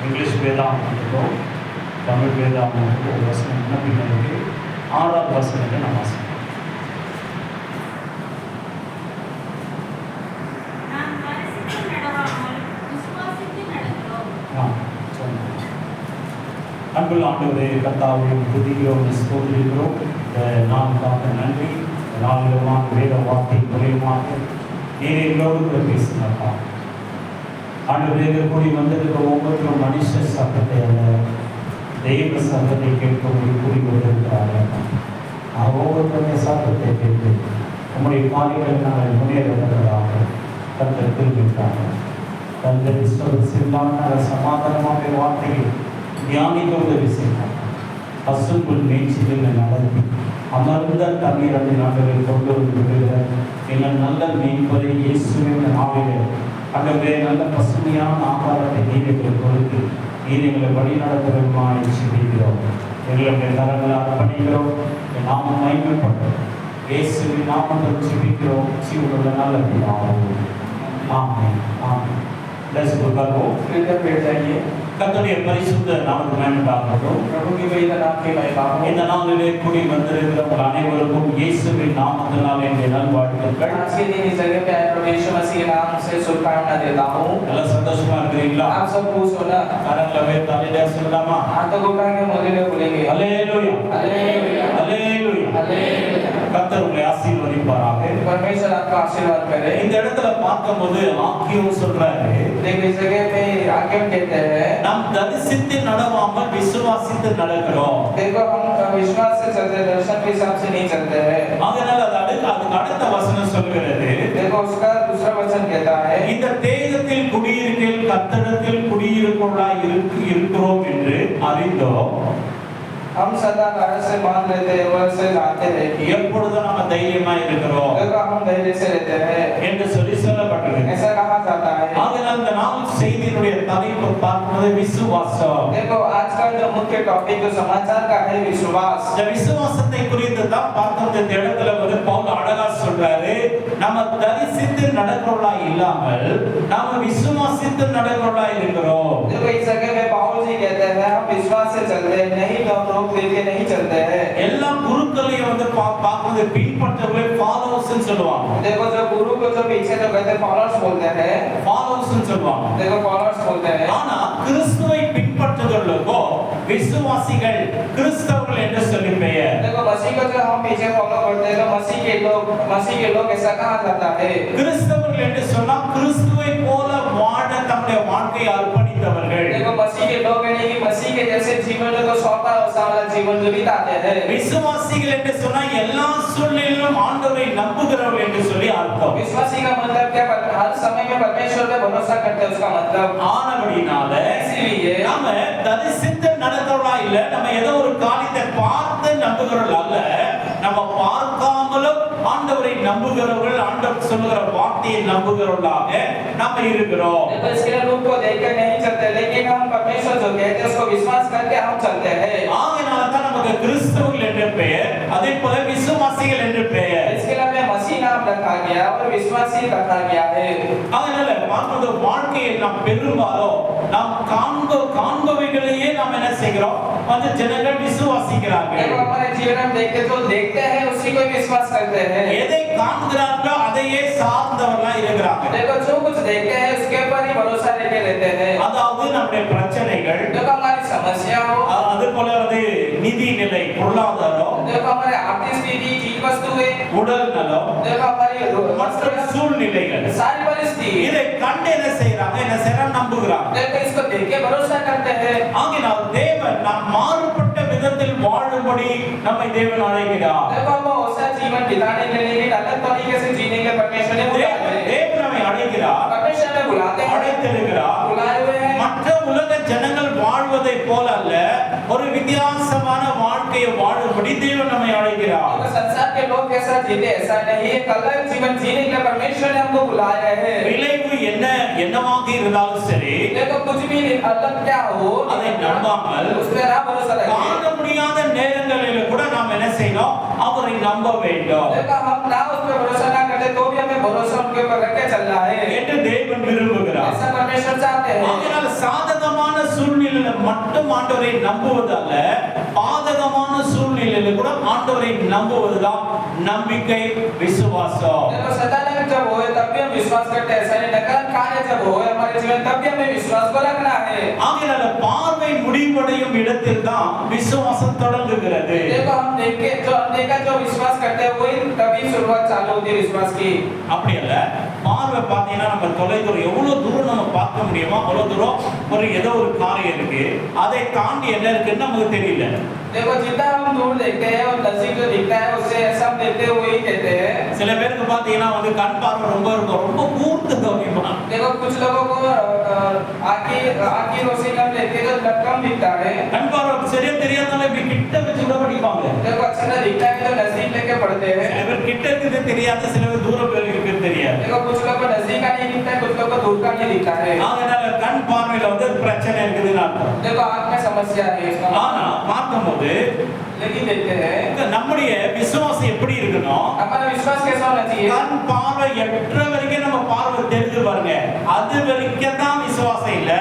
English वेदांतको Tamil वेदांतको वचन नपिनके 6வது வசனத்தை நாம் வாசிப்போம். நாம் பரிசுத்த நடவாமல் விசுவாசித்து நடக்கிறோம். அன்புள்ள ஆண்டவரே, கர்த்தாவே துதிக்கிறோம், ஸ்தோத்திரிக்கிறோம். நாம் காத்த நன்றி. நாளிலுமான வேத வார்த்தை மூலியமாக நீர் எங்களோடு கூட பேசினாப்பா. ஆண்டவரே, கூடி வந்திருக்கிற ஒவ்வொருத்தரும் மனுஷ சத்தத்தை அல்ல, தெய்வ சத்தத்தை கேட்கும்படி கூடி வந்திருக்கிறார்கள். ஒவ்வொருத்தருடைய சத்தத்தை கேட்டு நம்முடைய காரியங்கள் நாங்கள் முன்னேறுவதாக கர்த்தர் திரும்பிட்டார்கள். தந்தை இல்லாமல் சமாதானமாக வார்த்தையை தியானிக்க உதவி செய்தார். பசும்புல் மேய்ச்சிகளை நடத்தி அமர்ந்த தண்ணீர் அந்த நாடுகளில் கொண்டு வந்து எங்கள் நல்ல மீன்பதை இயேசுவின் நாவிலே அங்கே நல்ல பசுமையான ஆகாரத்தை நீதிகள் கொடுத்து நீதிகளை வழி நடத்துவதுமாய் சிந்திக்கிறோம். எங்களுடைய தரங்களை அர்ப்பணிக்கிறோம். நாம மகிமைப்பட்டோம். இயேசுவின் நாமத்தில் சிந்திக்கிறோம். ஜீவனுள்ள நல்ல பிதாவே. ஆமென். ஆமென். கர்த்தருடைய பரிசுத்த நாமத்துக்கு மகிமையாகட்டும். प्रभु की वही नाम की महिमा हो. இந்த நாளிலே கூடி வந்திருக்கிற உங்கள் அனைவருக்கும் இயேசுவின் நாமத்தினாலே என்னுடைய நல்வாழ்த்துக்கள். आज के दिन इस जगह पे आए प्रभु यीशु मसीह के नाम से शुभकामना देता हूँ. எல்லாம் சந்தோஷமா இருக்கிறீங்களா? आप सब खुश हो ना? கரங்களை உயர்த்தி அல்லேலூயா சொல்லலாமா? हाथों को उठा के मोहल्ले बोलेंगे அல்லேலூயா, हालेलुया அல்லேலூயா. हालेलुया. கர்த்தர் உங்களை ஆசீர்வதிப்பாராக. परमेश्वर आपका आशीर्वाद करे. இந்த இடத்துல பார்க்கும்போது ஆக்கியோன் சொல்றாரு, देखो इस जगह पे आगे कहते हैं நாம் தரிசித்து நடவாமல் விசுவாசித்து நடக்கிறோம். देखो हम विश्वास से चलते हैं, दर्शन के हिसाब से नहीं चलते हैं. அதனால அதுக்கு அடுத்த வசனம் சொல்கிறது, देखो उसका दूसरा वचन कहता है இந்த தேகத்தில் குடியிருக்கையில் கர்த்தரிடத்தில் குடியிருப்பவர்களாய் இருக்கிறோம் என்று அறிந்தோம். हम सदा नरक से मान लेते हैं और से जानते हैं कि எப்பொழுதும் நம்ம தைரியமா இருக்கிறோம் देखो हम धैर्य से रहते हैं, என்று சொல்லப்பட்டது. ऐसा कहा जाता है. அதனால் இந்த நாள் செய்தியினுடைய தலைப்பு பார்ப்பது விசுவாசம். देखो आज का जो मुख्य टॉपिक जो समाचार का है विश्वास. இந்த விசுவாசத்தை குறித்து தான் பார்த்தோம். இந்த இடத்துல வந்து பவுல் அழகா சொல்றாரு, நம்ம தரிசித்து நடக்கிறவர்களா இல்லாமல் நாம விசுவாசித்து நடக்கிறவர்களா இருக்கிறோம். देखो इस जगह में पाउल जी कहते हैं हम विश्वास से चलते हैं, नहीं तो हम रोक लेके नहीं चलते हैं. எல்லா குருக்களையும் வந்து பார்க்கும்போது பின்பற்றவர்களே ஃபாலோவர்ஸ் சொல்லுவாங்க. देखो जो गुरु को जो पीछे जो कहते हैं फॉलोअर्स बोलते हैं, ஃபாலோவர்ஸ் சொல்லுவாங்க. देखो फॉलोअर्स बोलते हैं. ஆனா கிறிஸ்துவை பின்பற்றுகிறவர்களுக்கோ விசுவாசிகள் கிறிஸ்தவர்கள் என்று சொல்லி பெயர். देखो मसीह को जो हम पीछे फॉलो करते हैं तो मसीह के लोग ऐसा कहा जाता है. கிறிஸ்தவர்கள் என்று சொன்னா கிறிஸ்துவை போல வாழ தம்முடைய வாழ்க்கையை அர்ப்பணித்தவர்கள். देखो मसीह के लोग नहीं कि मसीह के जैसे जीवन जो 100 साल जीवन जो बिताते हैं. விசுவாசிகள் என்று சொன்னா எல்லா சூழ்நிலையிலும் ஆண்டவரை நம்புகிறவர்கள் என்று சொல்லி அர்த்தம். विश्वासी का मतलब क्या? हर समय में परमेश्वर पे भरोसा करते हैं, उसका मतलब. ஆனபடினால इसीलिए நாம தரிசித்து நடக்கிறவர்களா இல்ல, நம்ம ஏதோ ஒரு காரியத்தை பார்த்து நம்புகிறவர்கள் அல்ல, நம்ம பார்க்காமலும் ஆண்டவரை நம்புகிறவர்கள், ஆண்டவர் சொல்லுகிற வார்த்தையை நம்புகிறவர்களாக நாம இருக்கிறோம். देखो इसके रूप को देखकर नहीं चलते, लेकिन हम परमेश्वर जो कहते हैं उसको विश्वास करके हम चलते हैं. ஆகையால தான் நமக்கு கிறிஸ்தவர்கள் என்று பெயர், அதே போல விசுவாசிகள் என்று பெயர். इसके लिए हमें मसीह नाम रखा गया और विश्वासी रखा गया है. அதனால பார்ப்பது வாழ்க்கையை நாம் பெரும்பாலும் நாம் காண்பவைகளையே நாம் என்ன செய்கிறோம், அந்த ஜனங்கள் விசுவாசிக்கிறார்கள். देखो हमारे जीवन में देखते हैं उसी को विश्वास करते हैं. எதை காண்கிறார்களோ அதையே சார்ந்தவர்களா இருக்கிறாங்க. देखो जो कुछ देखते हैं उसके ऊपर ही भरोसा लेके रहते हैं. அதாவது நம்முடைய பிரச்சனைகள், देखो हमारी समस्या हो, அது போல வந்து நிதி நிலை, பொருளாதாரம், देखो हमारे आर्थिक स्थिति, चीज वस्तुएं, உடல் நலம், देखो हमारी மற்ற சூழ்நிலைகள், सारी परिस्थिति, இதை கண்டு என்ன செய்யறாங்க, நம்புகிறாங்க. देखो इसको देख के भरोसा करते हैं. ஆகினால் தேவன் நாம் மாறுபட்ட விதத்தில் வாழும்படி நம்மை தேவன் அழைக்கிறார். देखो हम ऐसा जीवन बिताने के लिए अलग तरीके से जीने के परमेश्वर ने बुलाया है. தேவன் நம்மை அழைக்கிறார், परमेश्वर ने बुलाते हैं, அழைத்திருக்கிறார். बुलाए हुए हैं. மற்ற உலக ஜனங்கள் வாழ்வதை போல அல்ல, ஒரு வித்தியாசமான வாழ்க்கையை வாழும்படி தேவன் நம்மை அழைக்கிறார். देखो संसार के लोग कैसा जीते ऐसा नहीं, एक अलग जीवन जीने के परमेश्वर ने हमको बुलाया है. விளைவு என்னவாக இருந்தாலும் சரி, देखो कुछ भी अलग क्या हो அதை நம்பாமல் उस पे ना भरोसा रखें. காண முடியாத நேரங்களில் கூட நாம் என்ன செய்யணும், அவரை நம்ப வேண்டும். देखो हम ना उस पे भरोसा ना करते तो भी हमें भरोसा उनके ऊपर रख के चलना है. என்று தேவன் விரும்புகிறார். ऐसा परमेश्वर चाहते हैं. ஆகையால் சாதகமான சூழ்நிலை மட்டும் ஆண்டவரை நம்புவதல்ல, பாதகமான சூழ்நிலையில கூட ஆண்டவரை நம்புவதுதான் நம்பிக்கை, விசுவாசம். देखो सताना जब होए तब भी हम विश्वास करते हैं, ऐसा नहीं नकारात्मक कार्य जब होए हमारे जीवन तब भी हमें विश्वास को रखना है। ஆகையால பார்வை முடிவடையும் இடத்தில் தான் விசுவாசம் தொடங்குகிறது. देखो हम देख के जो अनदेखा जो विश्वास करते हैं वही तभी शुरुआत चालू होती है विश्वास की। அப்படி அல்ல, பார்வை பார்த்தீங்கன்னா நம்ம தொலைதூரம் எவ்வளவு தூரம் நம்ம பார்க்க முடியுமோ அவ்வளவு தூரம் ஒரு ஏதோ ஒரு காரியம் இருக்கு, அதை தாண்டி என்ன இருக்குன்னு நமக்கு தெரியல. देखो जितना हम दूर देखते हैं और नजदीक जो दिखता है उससे ऐसा हम देखते हैं वही कहते हैं। சில பேருக்கு பார்த்தீங்கன்னா கண் பார்வை ரொம்ப இருக்கும், ரொம்ப கூர்த்து கவனிப்பாங்க. देखो कुछ लोगों को आँख की रोशनी कम देखते हैं तो कम दिखता है। கண் பார்வை சரியா தெரியாதனால இப்படி கிட்ட வச்சு கூட படிப்பாங்க. देखो अच्छा ना दिखता है तो नजदीक लेके पढ़ते हैं। சில பேர் கிட்ட இருக்குது தெரியாது, சில பேர் தூரம் இருக்குது தெரியாது. देखो कुछ लोगों को नजदीक का नहीं दिखता है, कुछ लोगों को दूर का नहीं दिखता है। அதனால கண் பார்வையில பிரச்சனை இருக்குதுன்னு அர்த்தம். देखो आँख में समस्या है इसका। ஆனா பார்க்கும்போது लेकिन देखते हैं நம்முடைய விசுவாசம் எப்படி இருக்கணும், हमारा विश्वास कैसा होना चाहिए। கண் பார்வை எற்ற வரைக்கும் நம்ம பார்வை தெரிஞ்சு பாருங்க, அது வரைக்கும் தான் விசுவாசம் இல்ல,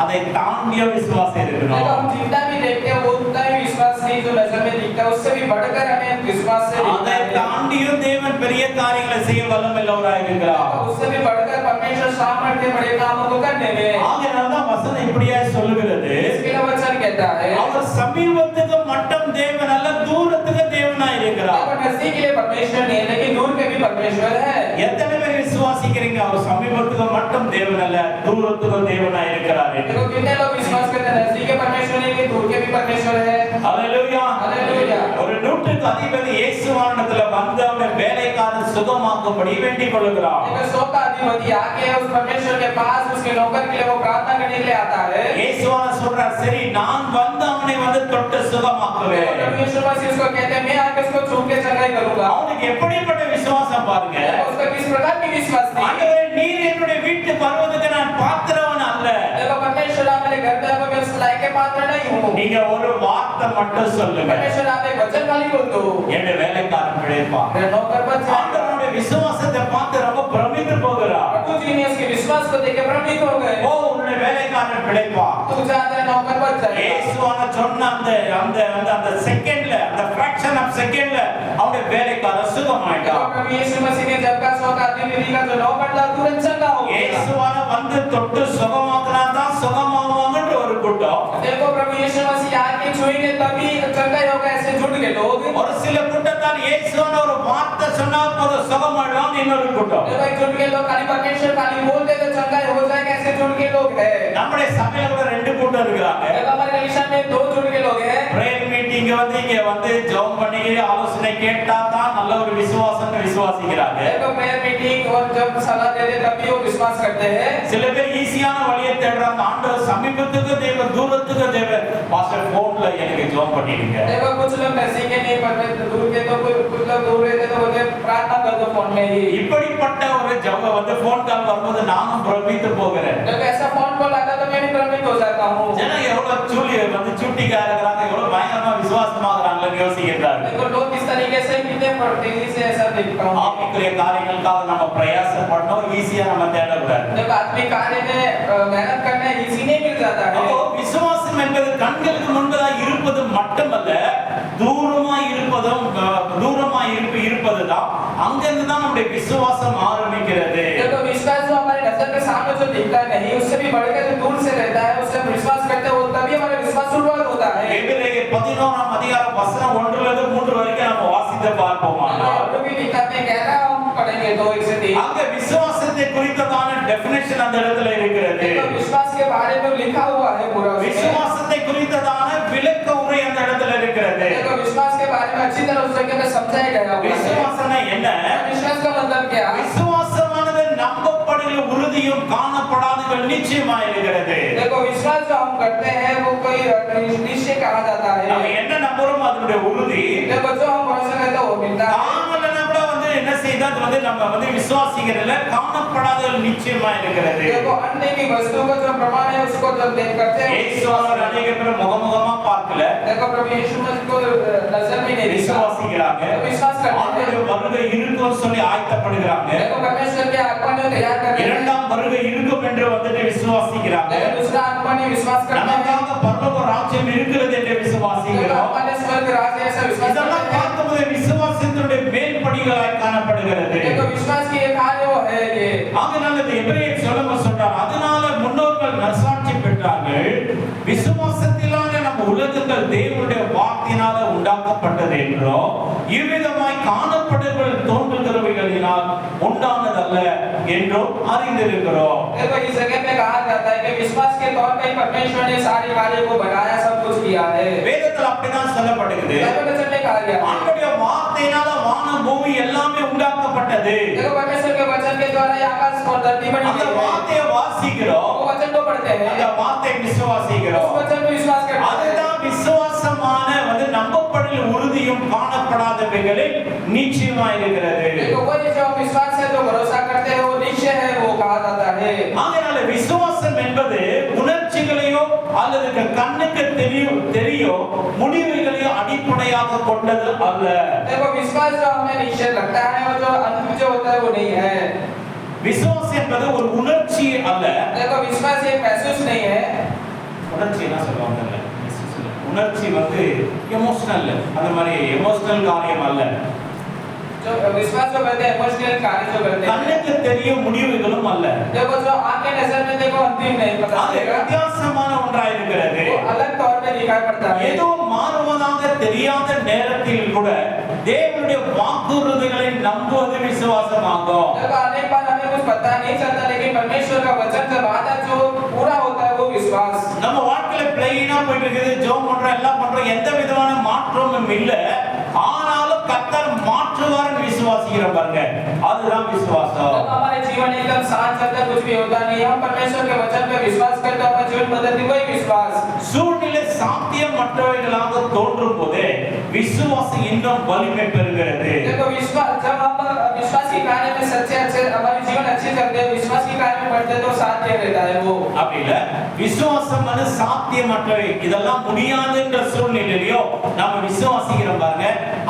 அதை தாண்டிய விசுவாசம் देखो இருக்கணும். हम जितना भी देखते हैं वो उतना ही विश्वास नहीं जो नजर में दिखता है, उससे भी बढ़कर हमें विश्वास से दिखता அதை है। தாண்டியும் தேவன் பெரிய காரியங்களை செய்ய வல்லமையுள்ளவராய் இருக்கிறார். देखो उससे भी बढ़कर परमेश्वर सामर्थ्य बड़े कामों को करने में। ஆகையால தான் வசனம் இப்படியே சொல்லுகிறது, इसके लिए वचन कहता है அவர் சமீபத்துக்கு மட்டும் தேவன் அல்ல, தூரத்துக்கு தேவனாய் இருக்கிறார். देखो नजदीक के लिए परमेश्वर नहीं है लेकिन दूर के भी परमेश्वर है। எத்தனை பேர் விசுவாசிக்கிறீங்க அவர் சமீபத்துக்கு மட்டும் தேவன் அல்ல, தூரத்துக்கு தேவனாய் இருக்கிறார்? देखो कितने लोग विश्वास करते हैं नजदीक के परमेश्वर नहीं लेकिन दूर के भी परमेश्वर है। ஹல்லேலூயா. हालेलुया। ஒரு நூற்றுக்கு அதிபதி இயேசுவானத்துல வந்து அவனை வேலைக்காரன் சுகமாக்கும்படி வேண்டிக் கொள்கிறார். देखो 100 का अधिपति आके उस परमेश्वर के पास उसके नौकर के लिए वो प्रार्थना करने के लिए आता है। இயேசுவான சொல்றார், சரி நான் வந்து அவனை தொட்டு சுகமாக்குவேன். परमेश्वर मसीह उसको कहते हैं मैं आके उसको छू के चंगाई करूंगा। அவனுக்கு எப்படிப்பட்ட விசுவாசம் பாருங்க. उसका किस प्रकार की विश्वास थी। ஆண்டவரே நீர் என்னுடைய வீட்டுக்கு வருவதற்கு நான் பாத்திரவன் அல்ல. देखो परमेश्वर आप मेरे घर पे आओगे मैं उस लायक के पात्र नहीं हूं। நீங்க ஒரு வார்த்தை மட்டும் சொல்லுங்க, परमेश्वर आप एक वचन वाली बोल दो என்னுடைய வேலைக்காரன் பிழைப்பான். मेरा नौकर बच जाएगा। ஆண்டவருடைய விசுவாசத்தை பார்த்து ரொம்ப பிரமித்து போகிறார். प्रभु जी ने उसके विश्वास को देख के भ्रमित हो गए। ஓ உன்னுடைய வேலைக்காரன் பிழைப்பான். तू चाहता है नौकर बच जाएगा। இயேசுவான சொன்ன அந்த செகண்ட்ல, அந்த ஃபிராக்ஷன் ஆஃப் செகண்ட்ல அவனுடைய வேலைக்காரன் சுகமாயிட்டான். देखो प्रभु यीशु मसीह ने जब का 100 का अधिपति का जो नौकर था तुरंत चंगा हो गया। இயேசுவான வந்து தொட்டு சுகமாக்குனா தான் சுகமாவாங்கன்ற ஒரு கூட்டம். देखो प्रभु यीशु मसीह आके छुएंगे तभी चंगा होगा ऐसे झूठ के लोग। ஒரு சில கூட்டத்தார் இயேசுவான ஒரு வார்த்தை சொன்னா போதும் சுகமாயிடுவாங்க இன்னொரு கூட்டம். देखो एक झूठ के लोग खाली परमेश्वर खाली बोलते तो चंगा हो जाएगा ऐसे झूठ के लोग है। நம்முடைய சபையில கூட ரெண்டு கூட்டம் இருக்காங்க. देखो हमारे कलीसिया में 2 झूठ के लोग हैं। பிரேயர் மீட்டிங் வந்து இங்க வந்து ஜெபம் பண்ணி ஆலோசனை கேட்டா தான் நல்ல ஒரு விசுவாசம்னு விசுவாசிக்கிறாங்க. देखो प्रेयर मीटिंग और जब सलाह देते तभी वो विश्वास करते हैं। சில பேர் ஈஸியான வழியை தேடுறாங்க, ஆண்டவர் சமீபத்துக்கு தேவன் தூரத்துக்கு தேவன். பாஸ்டர் போன்ல எனக்கு ஜெபம் பண்ணிடுங்க. देखो कुछ लोग नजदीक के नहीं पढ़ते दूर के तो कुछ लोग दूर रहते तो बोलते प्रार्थना कर दो फोन में ही। இப்படிப்பட்ட ஒரு ஜெபம் வந்து போன் கால் வரும்போது நானும் பிரமித்து போகிறேன். जब ऐसा फोन कॉल आता तो मैं भी भ्रमित हो जाता हूं। ஜன எவ்வளவு சூட்டிக்கா இருக்கிறாங்க, எவ்வளவு பயங்கரமா விசுவாசமாகறாங்கன்னு யோசிக்கிறாங்க. देखो लोग किस तरीके से कितने तेजी से ऐसा देखता हूं। ஆவிக்குரிய காரியங்களுக்காக நம்ம பிரயாசப்படணும், ஈஸியா நம்ம தேடக்கூடாது. देखो आत्मिक कार्य में मेहनत करना इजी नहीं मिल जाता है। அப்போ விசுவாசம் என்பது கண்களுக்கு முன்பதாக இருப்பது மட்டுமல்ல, தூரமாய் இருப்பதுதான். அங்கிருந்து தான் நம்முடைய விசுவாசம் ஆரம்பிக்கிறது. देखो विश्वास जो हमारे नजर के सामने जो दिखता नहीं उससे भी बढ़कर जो दूर से रहता है उससे हम विश्वास करते हो तभी हमारा विश्वास शुरुआत होता है। எபிரேயர் 11ஆம் அதிகாரம் வசனம் 1 ல இருந்து 3 வரைக்கும் நம்ம வாசித்து பார்ப்போமானால் और भी दिखाते हैं कह रहा हम पढ़ेंगे 2 1 से 3। அங்க விசுவாசத்தை குறித்ததான டெஃபினிஷன் அந்த இடத்துல இருக்கிறது. देखो विश्वास के बारे में लिखा हुआ है पूरा उसमें। விசுவாசத்தை குறித்ததான விளக்க உரை அந்த இடத்துல இருக்கிறது. देखो विश्वास के बारे में अच्छी तरह उस जगह में समझाया गया हुआ है। விசுவாசம்னா என்ன? विश्वास का मतलब क्या? விசுவாசமானது நம்பப்படுகிற உறுதியும் காணப்படாதது நிச்சயமா இருக்கிறது. देखो विश्वास जो हम करते हैं वो कोई निश्चय कहा जाता நம்ம है। என்ன நம்புறோம் அதனுடைய உறுதி. देखो जो हम भरोसा करते हैं वो मिलता है। காணலனா கூட வந்து என்ன செய்தா அது வந்து நம்ம வந்து விசுவாசிக்கிறதுல காணப்படாதது நிச்சயமா இருக்கிறது. देखो अन्य की वस्तु का जो प्रमाण है उसको जब देख करते हैं இயேசுவானவர் अनेक பேர் முகமுகமா பார்க்கல, देखो प्रभु यीशु मसीह को नजर में नहीं दिखा। விசுவாசிக்கிறாங்க. विश्वास करते हैं। அவருடைய வருகை இருக்கும்னு சொல்லி ஆயத்தப்படுகிறாங்க. देखो परमेश्वर के आत्मा ने तैयार कर இரண்டாம் வருகை இருக்கும் என்று வந்துட்டு விசுவாசிக்கிறாங்க. दूसरा आत्मा ने विश्वास करते हैं। நமக்காக பரலோக ஆகையால் இந்த எபிரேயர் சொல்லும்போது சொல்றார், அதனால முன்னோர்கள் நற்சாட்சி பெற்றார்கள், விசுவாசத்திலான நம்ம உலகங்கள் தேவனுடைய வார்த்தையினால உண்டாக்கப்பட்டது என்றோ இவ்விதமாய் காணப்படுகிற தோன்றுகிறவைகளினால் உண்டானதல்ல என்றும் அறிந்திருக்கிறோம். देखो इस जगह पे कहा जाता है कि विश्वास के तौर पे परमेश्वर ने सारे कार्य को बनाया, सब कुछ किया है। வேதத்தில் அப்படிதான் சொல்லப்படுகிறது. वचन में कहा गया ஆண்டவருடைய வார்த்தையினால வானம் பூமி எல்லாமே உண்டாக்கப்பட்டது. देखो परमेश्वर के वचन के द्वारा ये आकाश और धरती बनी அந்த வார்த்தையை வாசிக்கிறோம், वो वचन को पढ़ते हैं, அந்த வார்த்தையை விசுவாசிக்கிறோம். उस वचन को विश्वास करते हैं। அதுதான் விசுவாசமான நம்பப்படல் உறுதியும் காணப்படாதவைகளில் நிச்சயமாய் இருக்கிறது. देखो वो जो विश्वास है, जो भरोसा करते हैं, वो निश्चय है, वो कहा जाता है। ஆகையால விசுவாசம் என்பது உணர்ச்சிகளையோ அல்லது கண்ணுக்கு தெரியோ முடிவுகளையோ அடிப்படையாக கொண்டது அல்ல. देखो विश्वास जो हमें निश्चय लगता है और जो अनुभव जो होता है वो नहीं है। விசுவாசம் என்பது ஒரு உணர்ச்சி அல்ல. देखो विश्वास एक महसूस नहीं है। உணர்ச்சி என்ன சொல்லுவாங்க, உணர்ச்சி எமோஷனல், அந்த மாதிரி எமோஷனல் காரியம் அல்ல. जो विश्वास जो करते हैं इमोशनल कार्य जो करते हैं, கண்ணுக்கு தெரிய முடிவுகளும் அல்ல. देखो जो आंखें नजर में देखो अंतिम नहीं पता அது चलेगा, வித்தியாசமான ஒன்றாய் இருக்கிறது. वो अलग तौर पे दिखाई पड़ता है। ஏதோ மாறுவதாக தெரியாத நேரத்தில் கூட தேவனுடைய வாக்குறுதிகளை நம்புவது விசுவாசமாகும். देखो अनेक बार हमें कुछ पता नहीं चलता, लेकिन परमेश्वर का वचन जब आता है जो पूरा होता है वो विश्वास। நம்ம வாழ்க்கையில பிளைனா போயிட்டு இருக்குது, ஜோம் பண்றோம், எல்லாம் பண்றோம், எந்த விதமான மாற்றமும் இல்ல, ஆனாலும் கர்த்தர் மாற்றுவார்னு விசுவாசிக்கிறோம் பாருங்க, அதுதான் விசுவாசம். जब हमारे जीवन एकदम शांत चलता है, कुछ भी होता नहीं, हम परमेश्वर के वचन पे विश्वास करते हैं, हमारा जीवन बदलती वही विश्वास। சூழ்நிலை சாத்தியமற்றவைகளாக தோன்றும் போதே விசுவாசம் இன்னும் வலிமை பெறுகிறது. देखो विश्वास जब हम विश्वास के कार्य में सच्चे अच्छे हमारे जीवन अच्छे चलते हैं, विश्वास के कार्य में बढ़ते हैं, तो साध्य रहता है वो। அப்படி இல்ல, விசுவாசம் சாத்தியமற்றவை, இதெல்லாம் முடியாதுன்ற சூழ்நிலையிலோ நாம விசுவாசிக்கிறோம் பாருங்க,